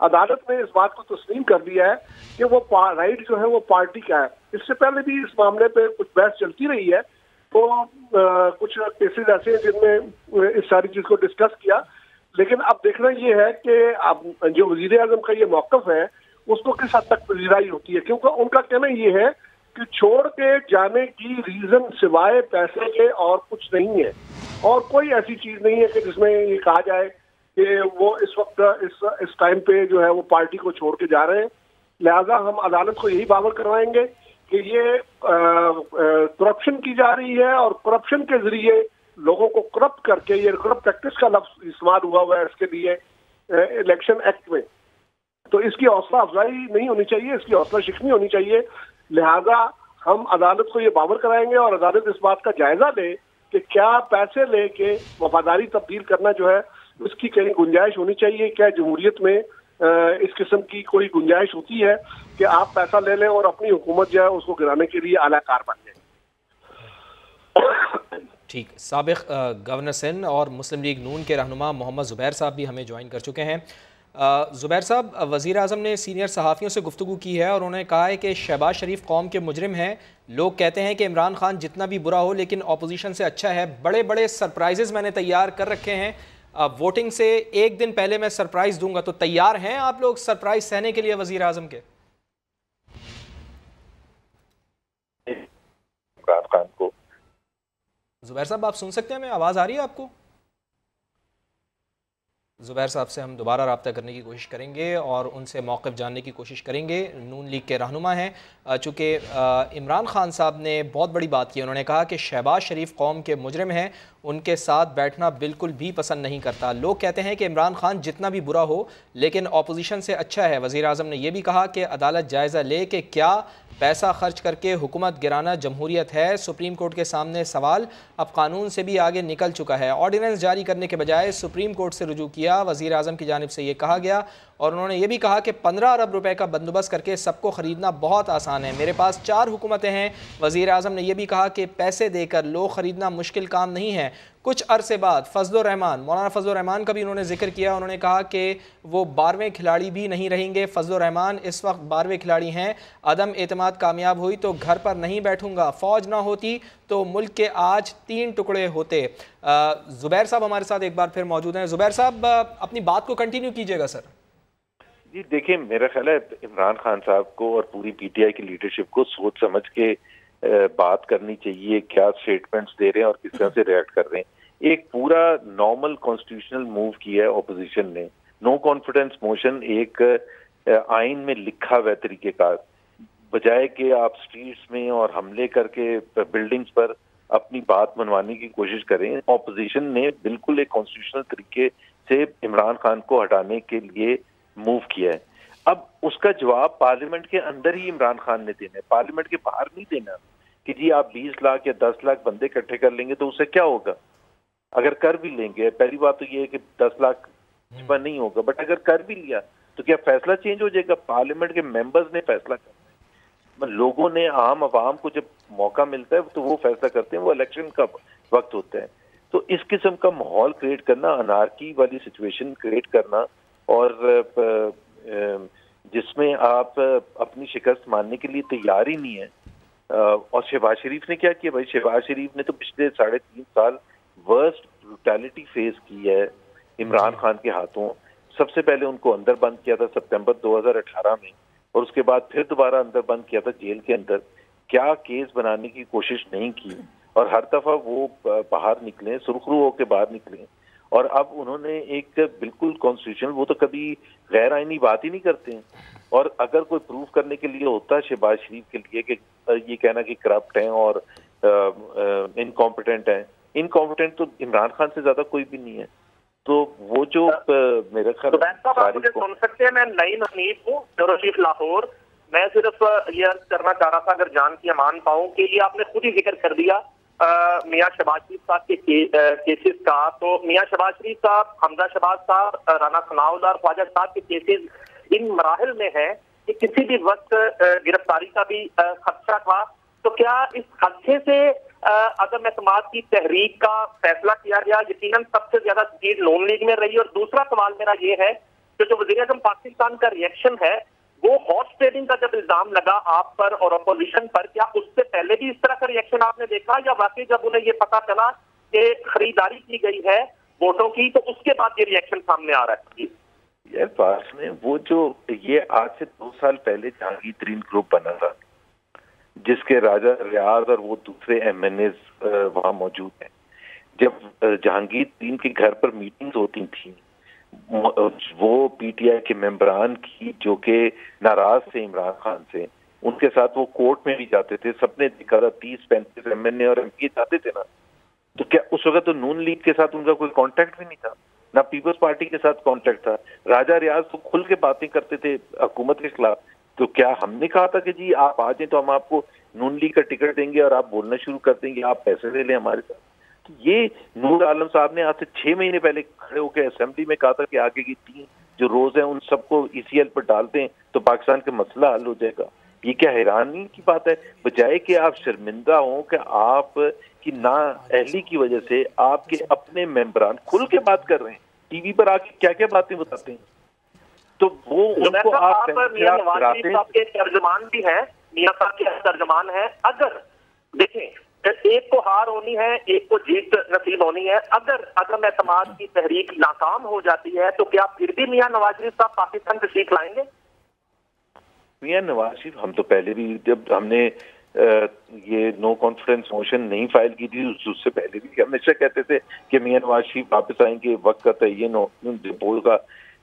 S4: अदालत ने इस बात को तस्लीम कर दिया है कि वो राइट जो है वो पार्टी का है। इससे पहले भी इस मामले पे कुछ बहस चलती रही है, तो कुछ केसेस ऐसे हैं जिनमें इस सारी चीज को डिस्कस किया। लेकिन अब देखना ये है कि अब जो वजीर आजम का ये मौकफ है उसको किस हद तक पजीराई होती है, क्योंकि उनका कहना ये है कि छोड़ के जाने की रीजन सिवाय पैसे के और कुछ नहीं है, और कोई ऐसी चीज नहीं है कि जिसमें ये कहा जाए कि वो इस वक्त इस टाइम पे जो है वो पार्टी को छोड़ के जा रहे हैं। लिहाजा हम अदालत को यही बावर करवाएंगे कि ये करप्शन की जा रही है, और करप्शन के जरिए लोगों को करप्ट करके, ये करप्ट प्रैक्टिस का लफ्ज इस्तेमाल हुआ है इसके लिए इलेक्शन एक्ट में, तो इसकी हौसला अफजाई नहीं होनी चाहिए, इसकी हौसला शिकनी होनी चाहिए। लिहाजा हम अदालत को ये बावर कराएंगे और अदालत इस बात का जायजा ले कि क्या पैसे लेके वफादारी तब्दील करना जो है उसकी कहीं गुंजाइश होनी चाहिए। क्या जमहूरियत में इस किस्म की कोई गुंजाइश होती है कि आप पैसा ले लें और अपनी हुकूमत जो है उसको गिराने के लिए आलाकार बन जाए।
S2: ठीक, साबिक गवर्नर सिंध और मुस्लिम लीग नून के रहनुमा मोहम्मद ज़ुबैर साहब भी हमें ज्वाइन कर चुके हैं। ज़ुबैर साहब, वज़ीर आज़म ने सीनियर सहाफ़ियों से गुफ्तगू की है और उन्होंने कहा है कि शहबाज शरीफ कौम के मुजरिम हैं। लोग कहते हैं कि इमरान खान जितना भी बुरा हो लेकिन अपोजिशन से अच्छा है। बड़े बड़े सरप्राइजेज़ मैंने तैयार कर रखे हैं, वोटिंग से एक दिन पहले मैं सरप्राइज़ दूंगा। तो तैयार हैं आप लोग सरप्राइज़ सहने के लिए वज़ीर आज़म के?
S7: इमरान खान को
S2: ज़ुबैर साहब आप सुन सकते हैं? मैं आवाज़ आ रही है आपको? ज़ुबैर साहब से हम दोबारा रब्ता करने की कोशिश करेंगे और उनसे मौक़िफ़ जानने की कोशिश करेंगे। नून लीग के रहनुमा हैं। चूँकि इमरान खान साहब ने बहुत बड़ी बात की, उन्होंने कहा कि शहबाज शरीफ कौम के मुजरिम हैं, उनके साथ बैठना बिल्कुल भी पसंद नहीं करता। लोग कहते हैं कि इमरान खान जितना भी बुरा हो लेकिन अपोजिशन से अच्छा है। वज़ीर आज़म ने यह भी कहा कि अदालत जायज़ा ले कि क्या पैसा खर्च करके हुकूमत गिराना जमहूरियत है। सुप्रीम कोर्ट के सामने सवाल अब कानून से भी आगे निकल चुका है। ऑर्डिनेंस जारी करने के बजाय सुप्रीम कोर्ट से रुजू किया। वज़ीर आज़म की जानिब से ये कहा गया और उन्होंने ये भी कहा कि 15 अरब रुपए का बंदोबस्त करके सबको ख़रीदना बहुत आसान है। मेरे पास 4 हुकूमतें हैं। वज़ीर आज़म ने यह भी कहा कि पैसे देकर लोग ख़रीदना मुश्किल काम नहीं है। कुछ अरसे बाद फजलुर रहमान, मौलाना फजलुर रहमान का भी उन्होंने जिक्र किया। उन्होंने कहा कि वो 12वें खिलाड़ी भी नहीं रहेंगे। फजलुर रहमान इस वक्त 12वें खिलाड़ी हैं। अदम एतमाद कामयाब हुई तो घर पर नहीं बैठूंगा, फ़ौज ना होती तो मुल्क के आज 3 टुकड़े होते। ज़ुबैर साहब हमारे साथ एक बार फिर मौजूद हैं। ज़ुबैर साहब अपनी बात को कंटिन्यू कीजिएगा सर।
S7: जी देखिए, मेरा ख्याल है इमरान खान साहब को और पूरी पीटीआई की लीडरशिप को सोच समझ के बात करनी चाहिए, क्या स्टेटमेंट्स दे रहे हैं और किस तरह से रिएक्ट कर रहे हैं। एक पूरा नॉर्मल कॉन्स्टिट्यूशनल मूव किया है ऑपोजिशन ने। नो कॉन्फिडेंस मोशन एक आइन में लिखा हुआ तरीकेकार, बजाय कि आप स्ट्रीट्स में और हमले करके बिल्डिंग्स पर अपनी बात मनवाने की कोशिश करें। ऑपोजिशन ने बिल्कुल एक कॉन्स्टिट्यूशनल तरीके से इमरान खान को हटाने के लिए मूव किया है। अब उसका जवाब पार्लियामेंट के अंदर ही इमरान खान ने देना है, पार्लियामेंट के बाहर नहीं देना कि जी आप 20 लाख या 10 लाख बंदे इकट्ठे कर लेंगे तो उससे क्या होगा। अगर कर भी लेंगे, पहली बात तो ये है कि 10 लाख पर नहीं होगा, बट अगर कर भी लिया तो क्या फैसला चेंज हो जाएगा? पार्लियामेंट के मेंबर्स ने फैसला करना है। लोगों ने, आम आवाम को जब मौका मिलता है तो वो फैसला करते हैं, वो इलेक्शन का वक्त होता है। तो इस किस्म का माहौल क्रिएट करना, अनार्की वाली सिचुएशन क्रिएट करना और जिसमें आप अपनी शिकस्त मानने के लिए तैयार ही नहीं है। और शहबाज शरीफ ने क्या किया भाई? शहबाज शरीफ ने तो पिछले 3.5 साल वर्स्ट ब्रूटैलिटी फेस की है इमरान खान के हाथों। सबसे पहले उनको अंदर बंद किया था सितंबर 2018 में, और उसके बाद फिर दोबारा अंदर बंद किया था जेल के अंदर। क्या केस बनाने की कोशिश नहीं की, और हर दफा वो बाहर निकले, सुरखरू होकर बाहर निकले। और अब उन्होंने एक बिल्कुल कॉन्स्टिट्यूशनल, वो तो कभी गैर आईनी बात ही नहीं करते हैं। और अगर कोई प्रूफ करने के लिए होता है शहबाज शरीफ के लिए कि ये कहना कि करप्ट हैं और इनकॉम्पिटेंट हैं, इनकॉम्पिटेंट तो इमरान खान से ज्यादा कोई भी नहीं है। तो वो जो मेरे ख्याल
S6: सुन सकते हैं, मैं नईम हनीफ हूँ, ब्यूरो लाहौर। मैं सिर्फ ये अर्ज करना चाह रहा था, अगर जान की अमान पाऊं, कि ये आपने खुद ही जिक्र कर दिया मियां शहबाज शरीफ साहब के केसेस का। तो मियां शहबाज शरीफ साहब, हमजा शहबाज साहब, राना सनाउल्लाह और ख्वाजा साहब के केसेस इन मराहिल में है कि किसी भी वक्त गिरफ्तारी का भी खदशा था। तो क्या इस खदशे से अदम एतमाद की तहरीक का फैसला किया गया? यकीनन सबसे ज्यादा स्पीड नून लीग में रही। और दूसरा सवाल मेरा ये है कि जो वज़ीर आज़म पाकिस्तान का रिएक्शन है, वो हॉर्स ट्रेडिंग का जब इल्जाम लगा आप पर और अपोजिशन पर, क्या उससे पहले भी इस तरह का रिएक्शन आपने देखा, या वाकई जब उन्हें ये पता चला कि खरीदारी की गई है वोटों की तो उसके बाद ये रिएक्शन सामने आ रहा है?
S7: यार पास में वो जो ये आज से 2 साल पहले जहांगीर ग्रुप बना था, जिसके राजा रियाज और वो दूसरे MNAs वहां मौजूद हैं। जब जहांगीर के घर पर मीटिंग्स होती थी, वो पीटीआई के मेंबरान की जो कि नाराज थे इमरान खान से, उनके साथ वो कोर्ट में भी जाते थे। सबने देखा था 30-35 MNA और MP जाते थे ना। तो क्या उस वक्त तो नून लीग के साथ उनका कोई कांटेक्ट भी नहीं था, ना पीपल्स पार्टी के साथ कांटेक्ट था। राजा रियाज तो खुल के बातें करते थे हुकूमत के खिलाफ। तो क्या हमने कहा था कि जी आप आ जाए तो हम आपको नून लीग का टिकट देंगे और आप बोलना शुरू कर देंगे, आप पैसे ले लें हमारे साथ? तो ये नूर आलम साहब ने आज से 6 महीने पहले खड़े होकर असेंबली में कहा था कि आगे की 3 जो रोज हैं उन सबको ECL पर डाल दें तो पाकिस्तान का मसला हल हो जाएगा। ये क्या हैरानी की बात है? बजाय कि आप शर्मिंदा हों कि आप की ना अहली की वजह से आपके अपने मेंबरान खुल के बात कर रहे हैं, टीवी पर आके क्या क्या बातें बताते हैं। तो वो उनको आप
S6: मियां नवाज शरीफ साहब के तर्जमान भी हैं, मियां साहब के तर्जमान हैं। अगर देखें, एक को हार होनी है, एक को जीत नसीब होनी है। अगर अदम एतमाद की तहरीक नाकाम हो जाती है तो क्या फिर भी मियां नवाज शरीफ साहब पाकिस्तान तशरीफ लाएंगे?
S7: मियां नवाज शरीफ, हम तो पहले भी जब हमने ये नो कॉन्फिडेंस मोशन नहीं फाइल की थी, उससे पहले भी हमेशा कहते थे कि मियां नवाज शरीफ वापस आएंगे, वक्त है ये नो होगा।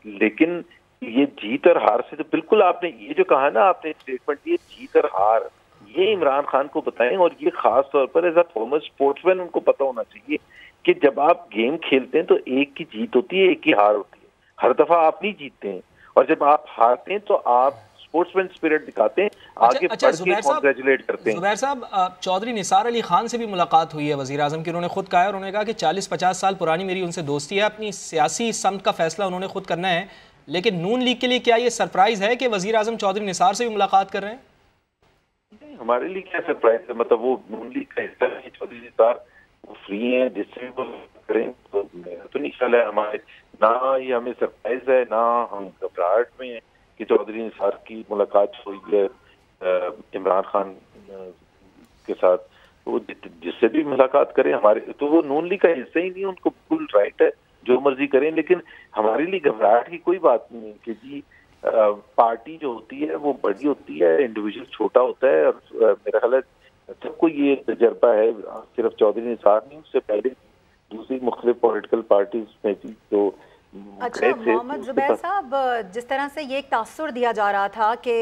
S7: लेकिन ये जीत और हार से तो बिल्कुल, आपने ये जो कहा ना, आपने स्टेटमेंट दिए जीत और हार, ये इमरान खान को बताएं। और ये खास तौर पर एज अ फॉर्मर स्पोर्ट्समैन उनको पता होना चाहिए कि जब आप गेम खेलते हैं तो एक की जीत होती है, एक की हार होती है। हर दफा आप नहीं जीतते हैं, और जब आप हारते हैं तो आप स्पोर्ट्समैन स्पिरिट दिखाते हैं, आगे बढ़ के कांग्रेचुलेट करते हैं।
S2: जुबैर साहब, चौधरी निसार अली खान से भी मुलाकात हुई है वज़ीर आज़म की। उन्होंने खुद कहा है, उन्होंने कहा कि 40-50 साल पुरानी मेरी उनसे दोस्ती है, अपनी सियासी समत का फैसला उन्होंने खुद करना है। लेकिन नून लीग के लिए क्या ये सरप्राइज है कि वज़ीर आज़म चौधरी निसार से भी मुलाकात कर रहे हैं?
S7: नहीं, हमारे लिए क्या सरप्राइज है, मतलब वो नून लीग का हिस्सा है, चौधरी निसार वो फ्री है, जिससे भी वो करें। तो मेरा तो नहीं ख्याल है हमारे, ना ये हमें सरप्राइज है, ना हम घबराहट में है कि चौधरी निसार की मुलाकात हुई है इमरान खान के साथ। वो जिससे भी मुलाकात करें, हमारे तो वो नून लीग का हिस्सा ही नहीं, उनको फुल राइट है जो मर्जी करें। लेकिन हमारे लिए घबराहट की कोई बात नहीं है कि जी पार्टी जो होती है वो बड़ी होती है, इंडिविजुअल छोटा होता है। और मेरा ख्याल है सबको ये तजर्बा है, सिर्फ चौधरी निसार नहीं, उससे पहले दूसरी मुख्तलिफ पॉलिटिकल पार्टीज में भी तो।
S1: अच्छा मोहम्मद जुबैर साहब, जिस तरह से ये एक तासुर दिया जा रहा था कि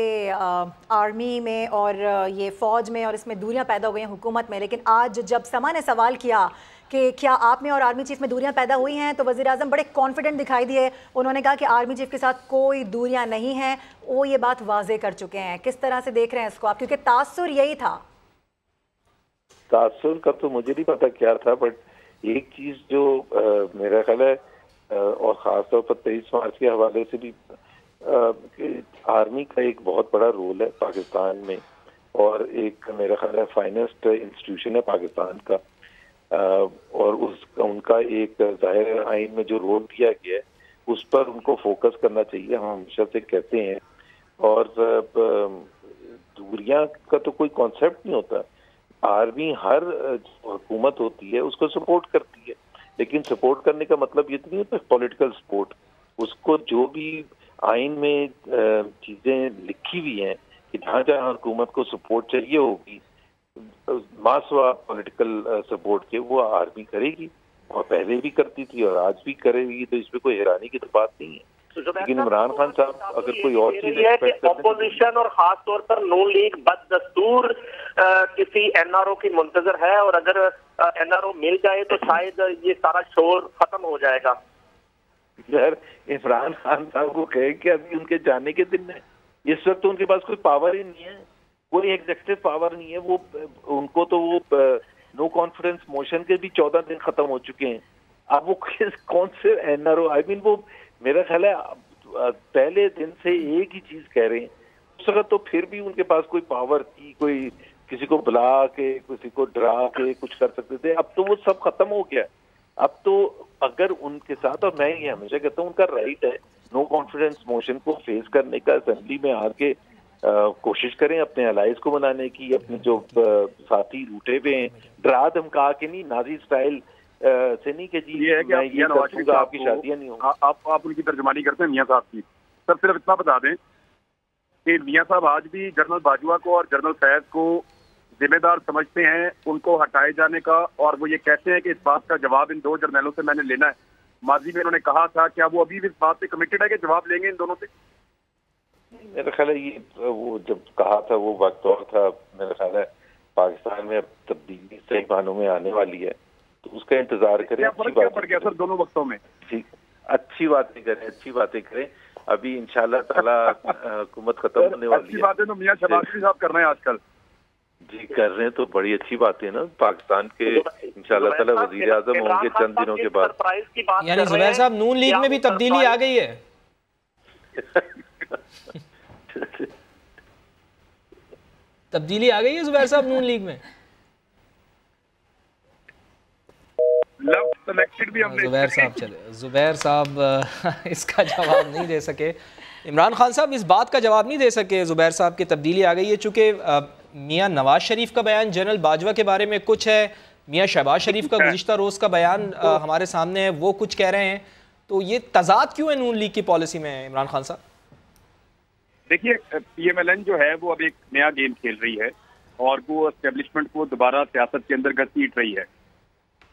S1: आर्मी में और ये फ़ौज में और इसमें दूरियां पैदा हो गई हैं हुकूमत में, लेकिन आज जब समा ने सवाल किया कि क्या आप में और आर्मी चीफ में दूरियां पैदा हुई हैं, तो वज़ीर आज़म बड़े कॉन्फिडेंट दिखाई दिए। उन्होंने कहा कि आर्मी चीफ के साथ कोई दूरियां नहीं हैं, वो ये बात वाजे कर चुके हैं। किस तरह से देख रहे हैं इसको आप, क्योंकि तासुर यही था।
S7: तासुर का तो मुझे नहीं पता क्या था, बट एक चीज जो मेरा ख्याल है और ख़ासतौर पर 23 मार्च के हवाले से भी आर्मी का एक बहुत बड़ा रोल है पाकिस्तान में, और एक मेरा ख्याल है फाइनेस्ट इंस्टीट्यूशन है पाकिस्तान का, और उनका एक ज़ाहिर आइन में जो रोल दिया गया है उस पर उनको फोकस करना चाहिए, हम हमेशा से कहते हैं। और दूरियां का तो कोई कॉन्सेप्ट नहीं होता। आर्मी हर हुकूमत होती है उसको सपोर्ट करती है, लेकिन सपोर्ट करने का मतलब ये तो नहीं होता पॉलिटिकल सपोर्ट। उसको जो भी आइन में चीजें लिखी हुई हैं कि जहाँ जहाँ हुकूमत को सपोर्ट चाहिए होगी, मासवा पॉलिटिकल सपोर्ट के, वो आर्मी करेगी, और पहले भी करती थी और आज भी करेगी। तो इसमें कोई हैरानी की तो बात नहीं है। लेकिन इमरान खान साहब अगर कोई और चीज एक्सपेक्ट करते हैं,
S6: ऑपोजिशन और खास तौर पर नून लीग बददस्तूर किसी एनआरओ की मुंतजर है, और अगर एनआरओ मिल जाए तो शायद ये सारा शोर खत्म हो जाएगा।
S7: यार इमरान खान साहब को कहे कि अभी उनके जाने के दिन है, इस वक्त तो उनके पास कोई पावर ही नहीं है, कोई एग्जीक्यूटिव पावर नहीं है। वो उनको तो वो नो कॉन्फिडेंस मोशन के भी 14 दिन खत्म हो चुके हैं। अब वो कौन से एनआरओ, आई मीन वो मेरा ख्याल है पहले दिन से एक ही चीज कह रहे हैं। उस वक्त तो फिर भी उनके पास कोई पावर थी, कोई किसी को बुला के किसी को डरा के कुछ कर सकते थे। अब तो वो सब खत्म हो गया। अब तो अगर उनके साथ, और मैं ये हमेशा कहता हूँ उनका राइट है नो कॉन्फिडेंस मोशन को फेस करने का, असेंबली में आके कोशिश करें अपने अलाइज को बनाने की, अपने जो साथी रूठे हुए हैं डरा धमका के नहीं, नाजी स्टाइल से नहीं कि जी
S5: ये है कि
S7: मैं ये कर दूंगा, आपकी शादियां नहीं होंगी।
S5: आप उनकी तर्जमानी करते हैं मियां साहब की। सर सिर्फ इतना बता दें कि मियां साहब आज भी जनरल बाजवा को और जनरल फैज को जिम्मेदार समझते हैं उनको हटाए जाने का, और वो ये कहते हैं कि इस बात का जवाब इन दो जर्नलों से मैंने लेना है। माजी में उन्होंने कहा था, क्या वो अभी भी इस बात पे कमिटेड है कि जवाब लेंगे इन दोनों से?
S7: मेरा ख्याल है ये वो जब कहा था वो वक्त और था। मेरा ख्याल है पाकिस्तान में अब तब्दीली सही मानों में आने वाली है, तो उसका इंतजार करें।
S5: अच्छी बात पड़ गया सर दोनों वक्तों में।
S7: ठीक, अच्छी बातें करें। अभी इंशाल्लाह ताला हुकूमत खत्म होने वाली है।
S5: अच्छी बातें तो मियां शहबाज शरीफ साहब कर रहे हैं आजकल।
S7: जी कर रहे हैं, तो बड़ी अच्छी बात है ना। पाकिस्तान के इंशाल्लाह ताला वजीर आजम होंगे चंद दिनों के बाद।
S2: यानी जुबैर साहब नून लीग में भी तब्दीली आ गई है। तब्दीली आ गई है जुबैर साहब नून लीग में। जुबैर साहब इसका जवाब नहीं दे सके। इमरान खान साहब इस बात का जवाब नहीं दे सके जुबैर साहब की तब्दीली आ गई है, चूँकि मियां नवाज शरीफ का बयान जनरल बाजवा के बारे में कुछ है, मियां शहबाज शरीफ का गुज़िश्ता रोज़ का बयान हमारे सामने है, वो कुछ कह रहे हैं। तो ये तजाद क्यों है नून लीग की पॉलिसी में इमरान खान साहब?
S5: देखिए PMLN जो है वो अब एक नया गेम खेल रही है, और वो एस्टेब्लिशमेंट को दोबारा सियासत के अंदर घसीट रही है।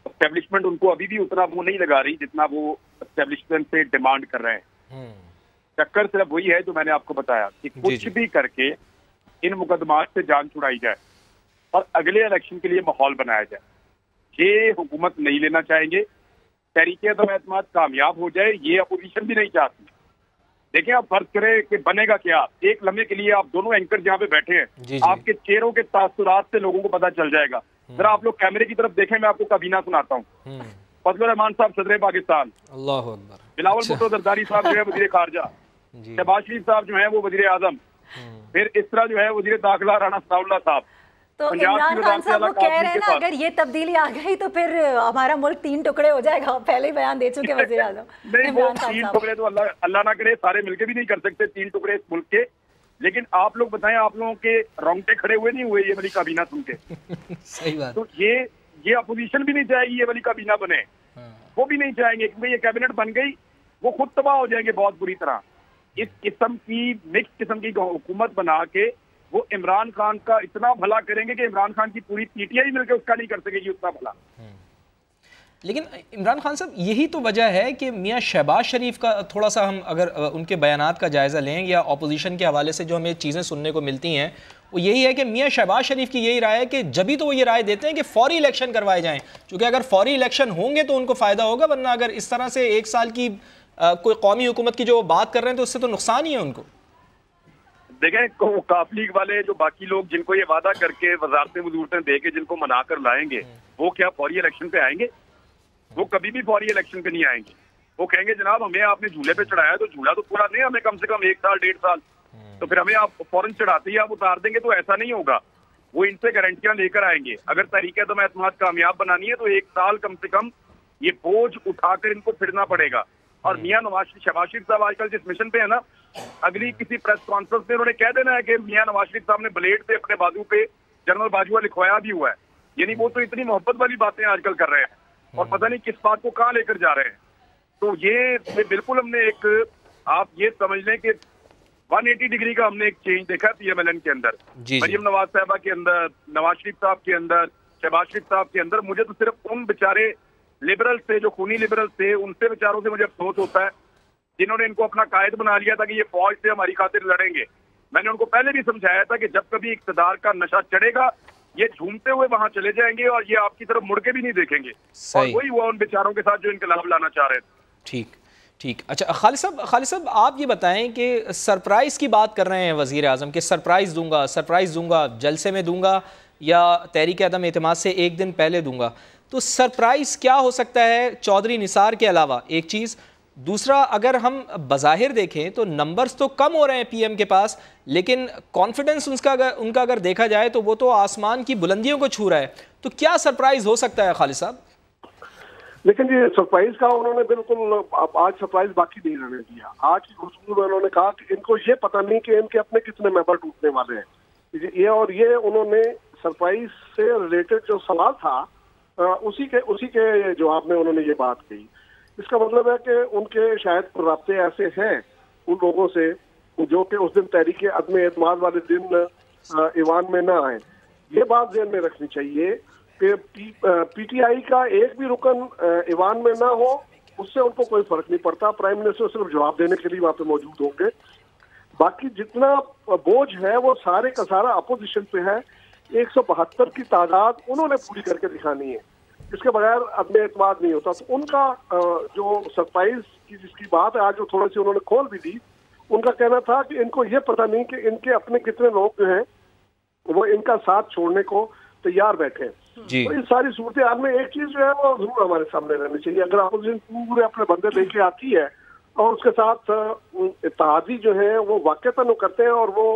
S5: एस्टेब्लिशमेंट उनको अभी भी उतना वो नहीं लगा रही जितना वो एस्टेब्लिशमेंट से डिमांड कर रहे हैं। चक्कर सिर्फ वही है जो मैंने आपको बताया कि कुछ भी करके इन मुकदमात से जान छुड़ाई जाए और अगले इलेक्शन के लिए माहौल बनाया जाए। ये हुकूमत नहीं लेना चाहेंगे, तहरीक-ए-एतमाद कामयाब हो जाए ये अपोजिशन भी नहीं चाहती। देखिए आप फर्ज करें कि बनेगा क्या, एक लम्हे के लिए आप दोनों एंकर जहाँ पे बैठे हैं आपके चेहरों के तासुरात से लोगों को पता चल जाएगा। जरा आप लोग कैमरे की तरफ देखें, मैं आपको काबीना सुनाता हूँ। फजलुर रहमान साहब सदर पाकिस्तान,
S2: अल्लाह अकबर,
S5: बिलावल भुट्टो जरदारी साहब जो है वजीर खारजा, शहबाज शरीफ साहब जो है वो वजीर आजम, फिर इस तरह जो है वजीर दाखिला राणा सनाउल्लाह साहब।
S1: तो इमरान खान साहब वो कह रहे हैं ना अगर ये तब्दीली आ गई तो फिर हमारा मुल्क 3 टुकड़े हो जाएगा, पहले ही बयान दे चुके वजीर आजम।
S5: नहीं वो 3 टुकड़े तो अल्लाह ना करे सारे मिलके भी नहीं कर सकते 3 टुकड़े इस मुल्क के। लेकिन आप लोग बताएं, आप लोगों के रोंगटे खड़े हुए नहीं हुए ये वाली काबीना सुन के?
S2: सही बात।
S5: तो ये अपोजिशन भी नहीं चाहेगी ये वाली काबीना बने, वो भी नहीं चाहेंगे क्योंकि ये कैबिनेट बन गई वो खुद तबाह हो जाएंगे बहुत बुरी तरह। इस किस्म की मिक्स किस्म की हुकूमत बना के वो इमरान खान का इतना भला करेंगे कि इमरान खान की पूरी पीटीआई मिलकर उसका नहीं कर सकेगी उतना भला।
S2: लेकिन इमरान खान साहब यही तो वजह है कि मियां शहबाज शरीफ का थोड़ा सा हम अगर उनके बयानात का जायज़ा लें या अपोजिशन के हवाले से जो हमें चीज़ें सुनने को मिलती हैं वो यही है कि मियां शहबाज शरीफ की यही राय है कि जभी तो वो ये राय देते हैं कि फौरी इलेक्शन करवाए जाएं, क्योंकि अगर फौरी इलेक्शन होंगे तो उनको फ़ायदा होगा, वरना अगर इस तरह से 1 साल की कोई कौमी हुकूमत की जो बात कर रहे हैं तो उससे तो नुकसान ही है उनको।
S5: देखें काफ लीग वाले जो बाकी लोग जिनको ये वादा करके वजारतें वजूरतें दे के जिनको मना कर लाएंगे वो क्या फौरी इलेक्शन पे आएंगे? वो कभी भी फौरी इलेक्शन पे नहीं आएंगे। वो कहेंगे जनाब हमें आपने झूले पे चढ़ाया तो झूला तो पूरा नहीं, हमें कम से कम 1 साल 1.5 साल, तो फिर हमें आप फौरन चढ़ाते ही आप उतार देंगे, तो ऐसा नहीं होगा। वो इनसे गारंटियां लेकर आएंगे। अगर तहरीक-ए-एतमाद कामयाब बनानी है तो 1 साल कम से कम ये बोझ उठाकर इनको फिरना पड़ेगा। और मियां शहबाज शरीफ साहब आजकल जिस मिशन पे है ना, अगली किसी प्रेस कॉन्फ्रेंस में उन्होंने कह देना है कि मियां नवाज शरीफ साहब ने ब्लेड से अपने बाजू पे जनरल बाजवा लिखवाया भी हुआ है। यानी वो तो इतनी मोहब्बत वाली बातें आजकल कर रहे हैं और पता नहीं किस बात को कहाँ लेकर जा रहे हैं। तो ये बिल्कुल हमने एक, आप ये समझ लें कि 180 डिग्री का हमने एक चेंज देखा पीएमएलएन के अंदर, मरियम नवाज साहबा के अंदर, नवाज शरीफ साहब के अंदर, शहबाज शरीफ साहब के अंदर। मुझे तो सिर्फ उन बेचारे लिबरल से जो खूनी लिबरल थे उनसे बेचारों से मुझे अफसोस होता है जिन्होंने इनको अपना कायद बना लिया था कि ये फौज से हमारी खातिर लड़ेंगे। मैंने उनको पहले भी समझाया था कि जब कभी इक़्तिदार का नशा चढ़ेगा ये झूमते हुए वहां चले जाएंगे और ये आपकी तरफ मुड़ के भी नहीं देखेंगे। और वही हुआ उन बेचारों के साथ जो इनकलाब लाना चाह रहे थे।
S2: ठीक। अच्छा खालिद साहब आप ये बताएं कि सरप्राइज़ की बात कर रहे हैं वज़ीर आज़म कि सरप्राइज़ दूंगा जलसे में दूंगा या तहरीक-ए-एतमाद से 1 दिन पहले दूंगा, तो सरप्राइज़ क्या हो सकता है चौधरी निसार के अलावा? एक चीज़। दूसरा, अगर हम बज़ाहिर देखें तो नंबर्स तो कम हो रहे हैं पीएम के पास, लेकिन कॉन्फिडेंस उनका अगर देखा जाए तो वो तो आसमान की बुलंदियों को छू रहा है। तो क्या सरप्राइज़ हो सकता है खालिद साहब?
S4: लेकिन ये सरप्राइज का उन्होंने बिल्कुल आज सरप्राइज बाकी नहीं रहने दिया। आज की गुफ्तगू में उन्होंने कहा कि इनको ये पता नहीं कि इनके अपने कितने मेंबर टूटने वाले हैं। ये उन्होंने सरप्राइज से रिलेटेड जो सवाल था उसी के जवाब में उन्होंने ये बात कही। इसका मतलब है कि उनके शायद राब्ते ऐसे हैं उन लोगों से जो कि उस दिन तहरीक-ए-एतमाद वाले दिन ईवान में ना आए। ये बात ध्यान में रखनी चाहिए कि पीटीआई का एक भी रुकन ईवान में ना हो उससे उनको कोई फर्क नहीं पड़ता। प्राइम मिनिस्टर सिर्फ जवाब देने के लिए वहां पे मौजूद होंगे। बाकी जितना बोझ है वो सारे का सारा अपोजिशन पे है। 172 की तादाद उन्होंने पूरी करके दिखानी है, इसके बगैर अपने एतमाद नहीं होता। तो उनका जो सरप्राइज की जिसकी बात है आज जो थोड़ी सी उन्होंने खोल भी दी, उनका कहना था कि इनको ये पता नहीं कि इनके अपने कितने लोग जो हैं वो इनका साथ छोड़ने को तैयार बैठे। तो इस सारी सूरत हाल में एक चीज जो है वो जरूर हमारे सामने रहनी चाहिए। अगर अपोजिशन पूरे अपने बंदे लेके आती है और उसके साथ इत्तेहादी जो है वो वाक़तन करते हैं और वो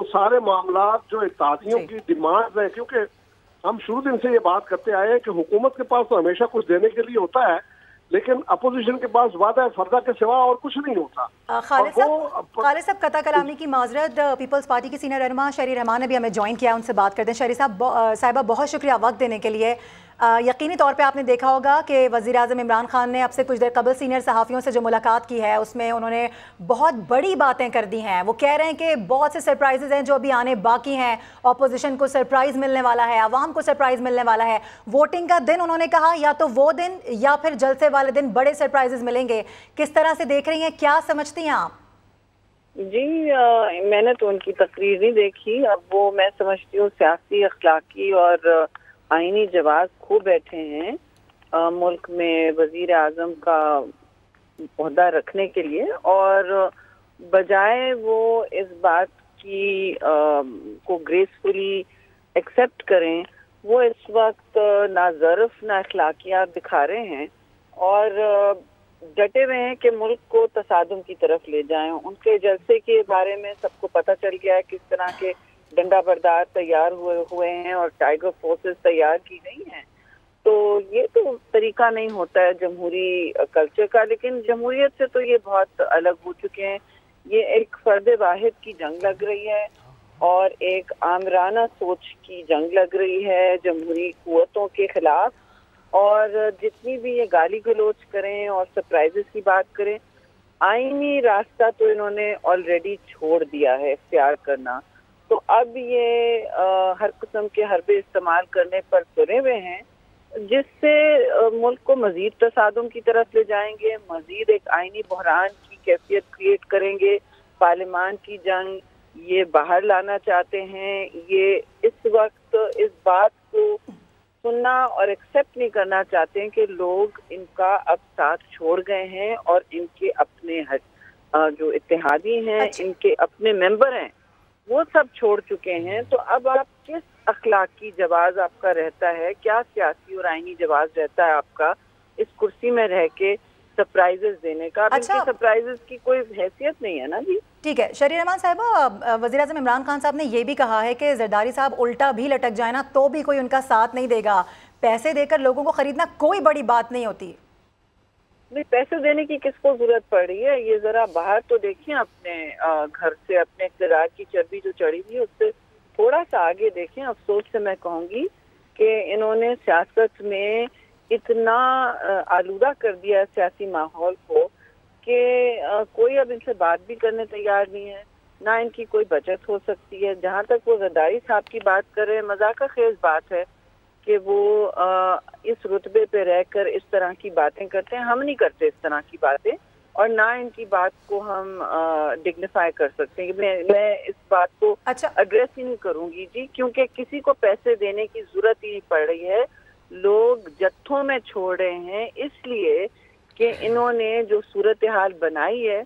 S4: सारे मामला जो इत्तेहादियों की डिमांड है, क्योंकि हम शुरू दिन से ये बात करते आए हैं कि हुकूमत के पास तो हमेशा कुछ देने के लिए होता है, लेकिन अपोजिशन के पास वादा फर्दा के सिवा और कुछ नहीं होता।
S1: खालिद साहब कता कलामी की माजरत, पीपल्स पार्टी की सीनियर रहनुमा शहरी रहमान ने भी हमें ज्वाइन किया, उनसे बात करते हैं। शहरी साहबा बहुत शुक्रिया वक्त देने के लिए। यकीनी तौर पे आपने देखा होगा कि वज़ीर-ए-आज़म इमरान खान ने अब से कुछ देर कबल सीनियर सहाफ़ियों से जो मुलाकात की है उसमें उन्होंने बहुत बड़ी बातें कर दी हैं। वो कह रहे हैं कि बहुत से सरप्राइजेज़ हैं जो अभी आने बाकी हैं, ऑपोजिशन को सरप्राइज़ मिलने वाला है, आवाम को सरप्राइज़ मिलने वाला है। वोटिंग का दिन उन्होंने कहा या तो वो दिन या फिर जलसे वाले दिन बड़े सरप्राइजेज़ मिलेंगे। किस तरह से देख रही हैं, क्या समझती हैं आप?
S8: जी मैंने तो उनकी तकरीर नहीं देखी। अब वो मैं समझती हूँ सियासी, अखलाकी और आईनी जवाब खूब बैठे हैं मुल्क में वजीर आजम का ओहदा रखने के लिए, और बजाय वो इस बात की को ग्रेसफुली एक्सेप्ट करें, वो इस वक्त ना ज़र्फ ना अखलाकियात दिखा रहे हैं और डटे हुए हैं कि मुल्क को तसादुम की तरफ ले जाएं। उनके जलसे के बारे में सबको पता चल गया है किस तरह के डंडा बरदार तैयार हुए हैं और टाइगर फोर्सेस तैयार की गई हैं। तो ये तो तरीका नहीं होता है जमहूरी कल्चर का, लेकिन जमहूरियत से तो ये बहुत अलग हो चुके हैं। ये एक फर्द वाहिद की जंग लग रही है और एक आमराना सोच की जंग लग रही है जमहूरी कुव्वतों के खिलाफ। और जितनी भी ये गाली गलोच करें और सरप्राइजेस की बात करें, आईनी रास्ता तो इन्होंने ऑलरेडी छोड़ दिया है इख्तियार करना। तो अब ये हर किस्म के हरबे इस्तेमाल करने पर तुले हुए हैं जिससे मुल्क को मजीद तसादुम की तरफ ले जाएंगे, मजीद एक आईनी बहरान की कैफियत क्रिएट करेंगे। पार्लियामान की जंग ये बाहर लाना चाहते हैं। ये इस वक्त इस बात को सुनना और एक्सेप्ट नहीं करना चाहते हैं कि लोग इनका अब साथ छोड़ गए हैं और इनके अपने जो इत्तेहादी हैं, इनके अपने मेंबर हैं, वो सब छोड़ चुके हैं। तो अब आप किस अखलाकी जवाब आपका रहता है, क्या सियासी और आईनी जवाब रहता है आपका इस कुर्सी में रह के सरप्राइजेस देने का? इनके सरप्राइजेस की कोई हैसियत नहीं है ना जी।
S1: ठीक है शरीर रहमान साहिबा, वज़ीर-ए-आज़म इमरान खान साहब ने ये भी कहा है कि जरदारी साहब उल्टा भी लटक जाए ना तो भी कोई उनका साथ नहीं देगा। पैसे देकर लोगों को खरीदना कोई बड़ी बात नहीं होती।
S8: नहीं, पैसे देने की किसको जरूरत पड़ रही है? ये जरा बाहर तो देखिए, अपने घर से अपने इक़्तिदार की चर्बी जो चढ़ी हुई है उससे थोड़ा सा आगे देखें। अफसोस से मैं कहूँगी कि इन्होंने सियासत में इतना आलूदा कर दिया है सियासी माहौल को कि कोई अब इनसे बात भी करने तैयार नहीं है, ना इनकी कोई बचत हो सकती है। जहाँ तक वो जरदारी साहब की बात कर रहे हैं, मजाक खेज बात है कि वो इस रुतबे पे रहकर इस तरह की बातें करते हैं। हम नहीं करते इस तरह की बातें और ना इनकी बात को हम डिग्निफाई कर सकते हैं। मैं इस बात को एड्रेस ही नहीं करूंगी जी, क्योंकि किसी को पैसे देने की जरूरत ही नहीं पड़ रही है। लोग जत्थों में छोड़ रहे हैं इसलिए कि इन्होंने जो सूरत हाल बनाई है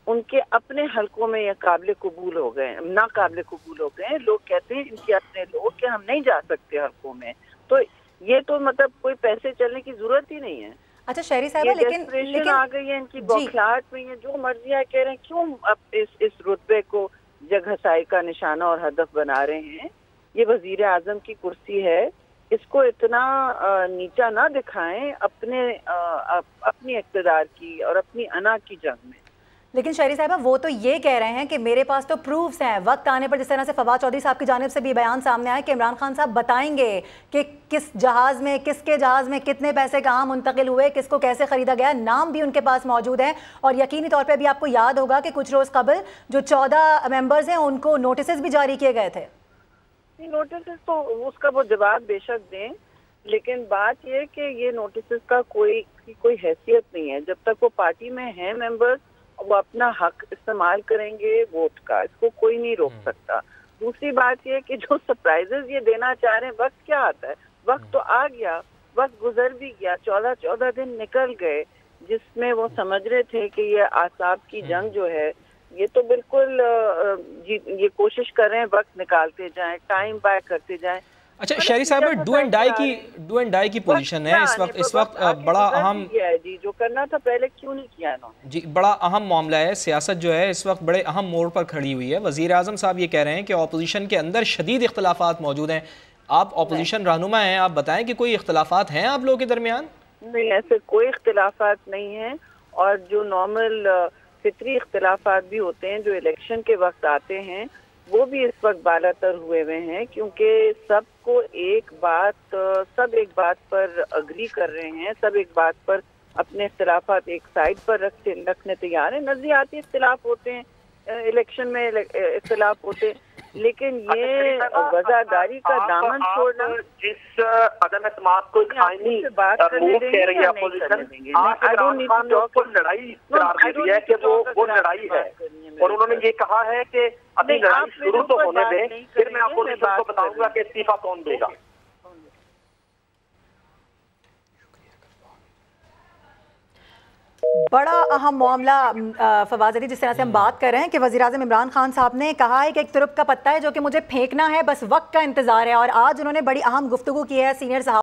S8: उनके अपने हलकों में यह काबिल कबूल हो गए, ना काबिल कबूल हो गए। लोग कहते हैं इनके अपने लोग कि हम नहीं जा सकते हलकों में। तो ये तो मतलब कोई पैसे चलने की जरूरत ही नहीं है।
S1: अच्छा शहरी साहब, लेकिन
S8: आ गई है इनकी बौखलाहट में, ये जो मर्जी है कह रहे हैं। क्यों अब इस रुतबे को जगहसाई का निशाना और हदफ बना रहे हैं? ये वजीर आजम की कुर्सी है, इसको इतना नीचा ना दिखाएं अपनी इक़्तिदार की और अपनी अना की जंग में।
S1: लेकिन शहरी साहबा, वो तो ये कह रहे हैं कि मेरे पास तो प्रूफ्स हैं। वक्त आने पर जिस तरह से फवाद चौधरी साहब की जानिब से भी बयान सामने आया कि इमरान खान साहब बताएंगे कि किस जहाज़ में, किसके जहाज़ में कितने पैसे कहाँ मुंतकिल हुए, किसको कैसे ख़रीदा गया, नाम भी उनके पास मौजूद है। और यकीनी तौर पर भी आपको याद होगा कि कुछ रोज़ कबल जो 14 मेंबर्स हैं उनको नोटिस भी जारी किए गए थे।
S8: नोटिस तो उसका वो जवाब बेशक दें, लेकिन बात यह कि ये नोटिस का कोई हैसियत नहीं है। जब तक वो पार्टी में है मेंबर्स, वो अपना हक इस्तेमाल करेंगे वोट का, इसको कोई नहीं रोक सकता। दूसरी बात यह कि जो सरप्राइजेस ये देना चाह रहे हैं, वक्त क्या आता है? वक्त तो आ गया, वक्त गुजर भी गया। 14 दिन निकल गए जिसमें वो समझ रहे थे कि ये आसाब की जंग जो है ये तो बिल्कुल ये कोशिश कर रहे हैं वक्त निकालते जाएं, टाइम बाय करते जाएं।
S2: अच्छा शहरी साहब, डू एंड डाई की पोजीशन है इस वक्त बड़ा अहम
S8: है जी। जो करना था पहले क्यों नहीं किया इन्होंने
S2: जी, बड़ा अहम मामला है। सियासत जो है इस वक्त बड़े अहम मोड़ पर खड़ी हुई है। वज़ीर आज़म साहब ये कह रहे हैं कि ऑपोजिशन के अंदर शदीद इख्तलाफात मौजूद हैं। आप ऑपोजिशन रहनुमा हैं, आप बताएं कि कोई इख्तलाफात हैं आप लोगों के दरमियान?
S8: नहीं, ऐसे कोई इख्तलाफात नहीं है। और जो नॉर्मल फितरी इख्तलाफात भी होते हैं जो इलेक्शन के वक्त आते हैं, वो भी इस वक्त बालातर हुए हुए हैं, क्योंकि सबको सब एक बात पर अग्री कर रहे हैं, सब एक बात पर अपने इख्तिलाफात एक साइड पर रखने तैयार हैं। नजरियाती इख्तिलाफ होते हैं, इलेक्शन में इख्तिलाफ होते हैं, लेकिन ये वज़ादारी का दामन छोड़ना,
S6: जिस अदम एतमाद को
S8: बात करने
S6: कह रही है अपोजिशन, लड़ाई करार दे दी है कि वो लड़ाई है, और उन्होंने ये कहा है कि अभी लड़ाई शुरू तो होने दें, फिर मैं अपोजिशन को बताऊंगा कि इस्तीफा कौन देगा।
S1: बड़ा अहम मामला फवाद अली, जिस तरह से हम बात कर रहे हैं कि वज़ीर-ए-आज़म इमरान खान साहब ने कहा है कि एक तुरुप का पत्ता है जो कि मुझे फेंकना है, बस वक्त का इंतजार है, और आज उन्होंने बड़ी अहम गुफ्तगू की है सीनियर साहब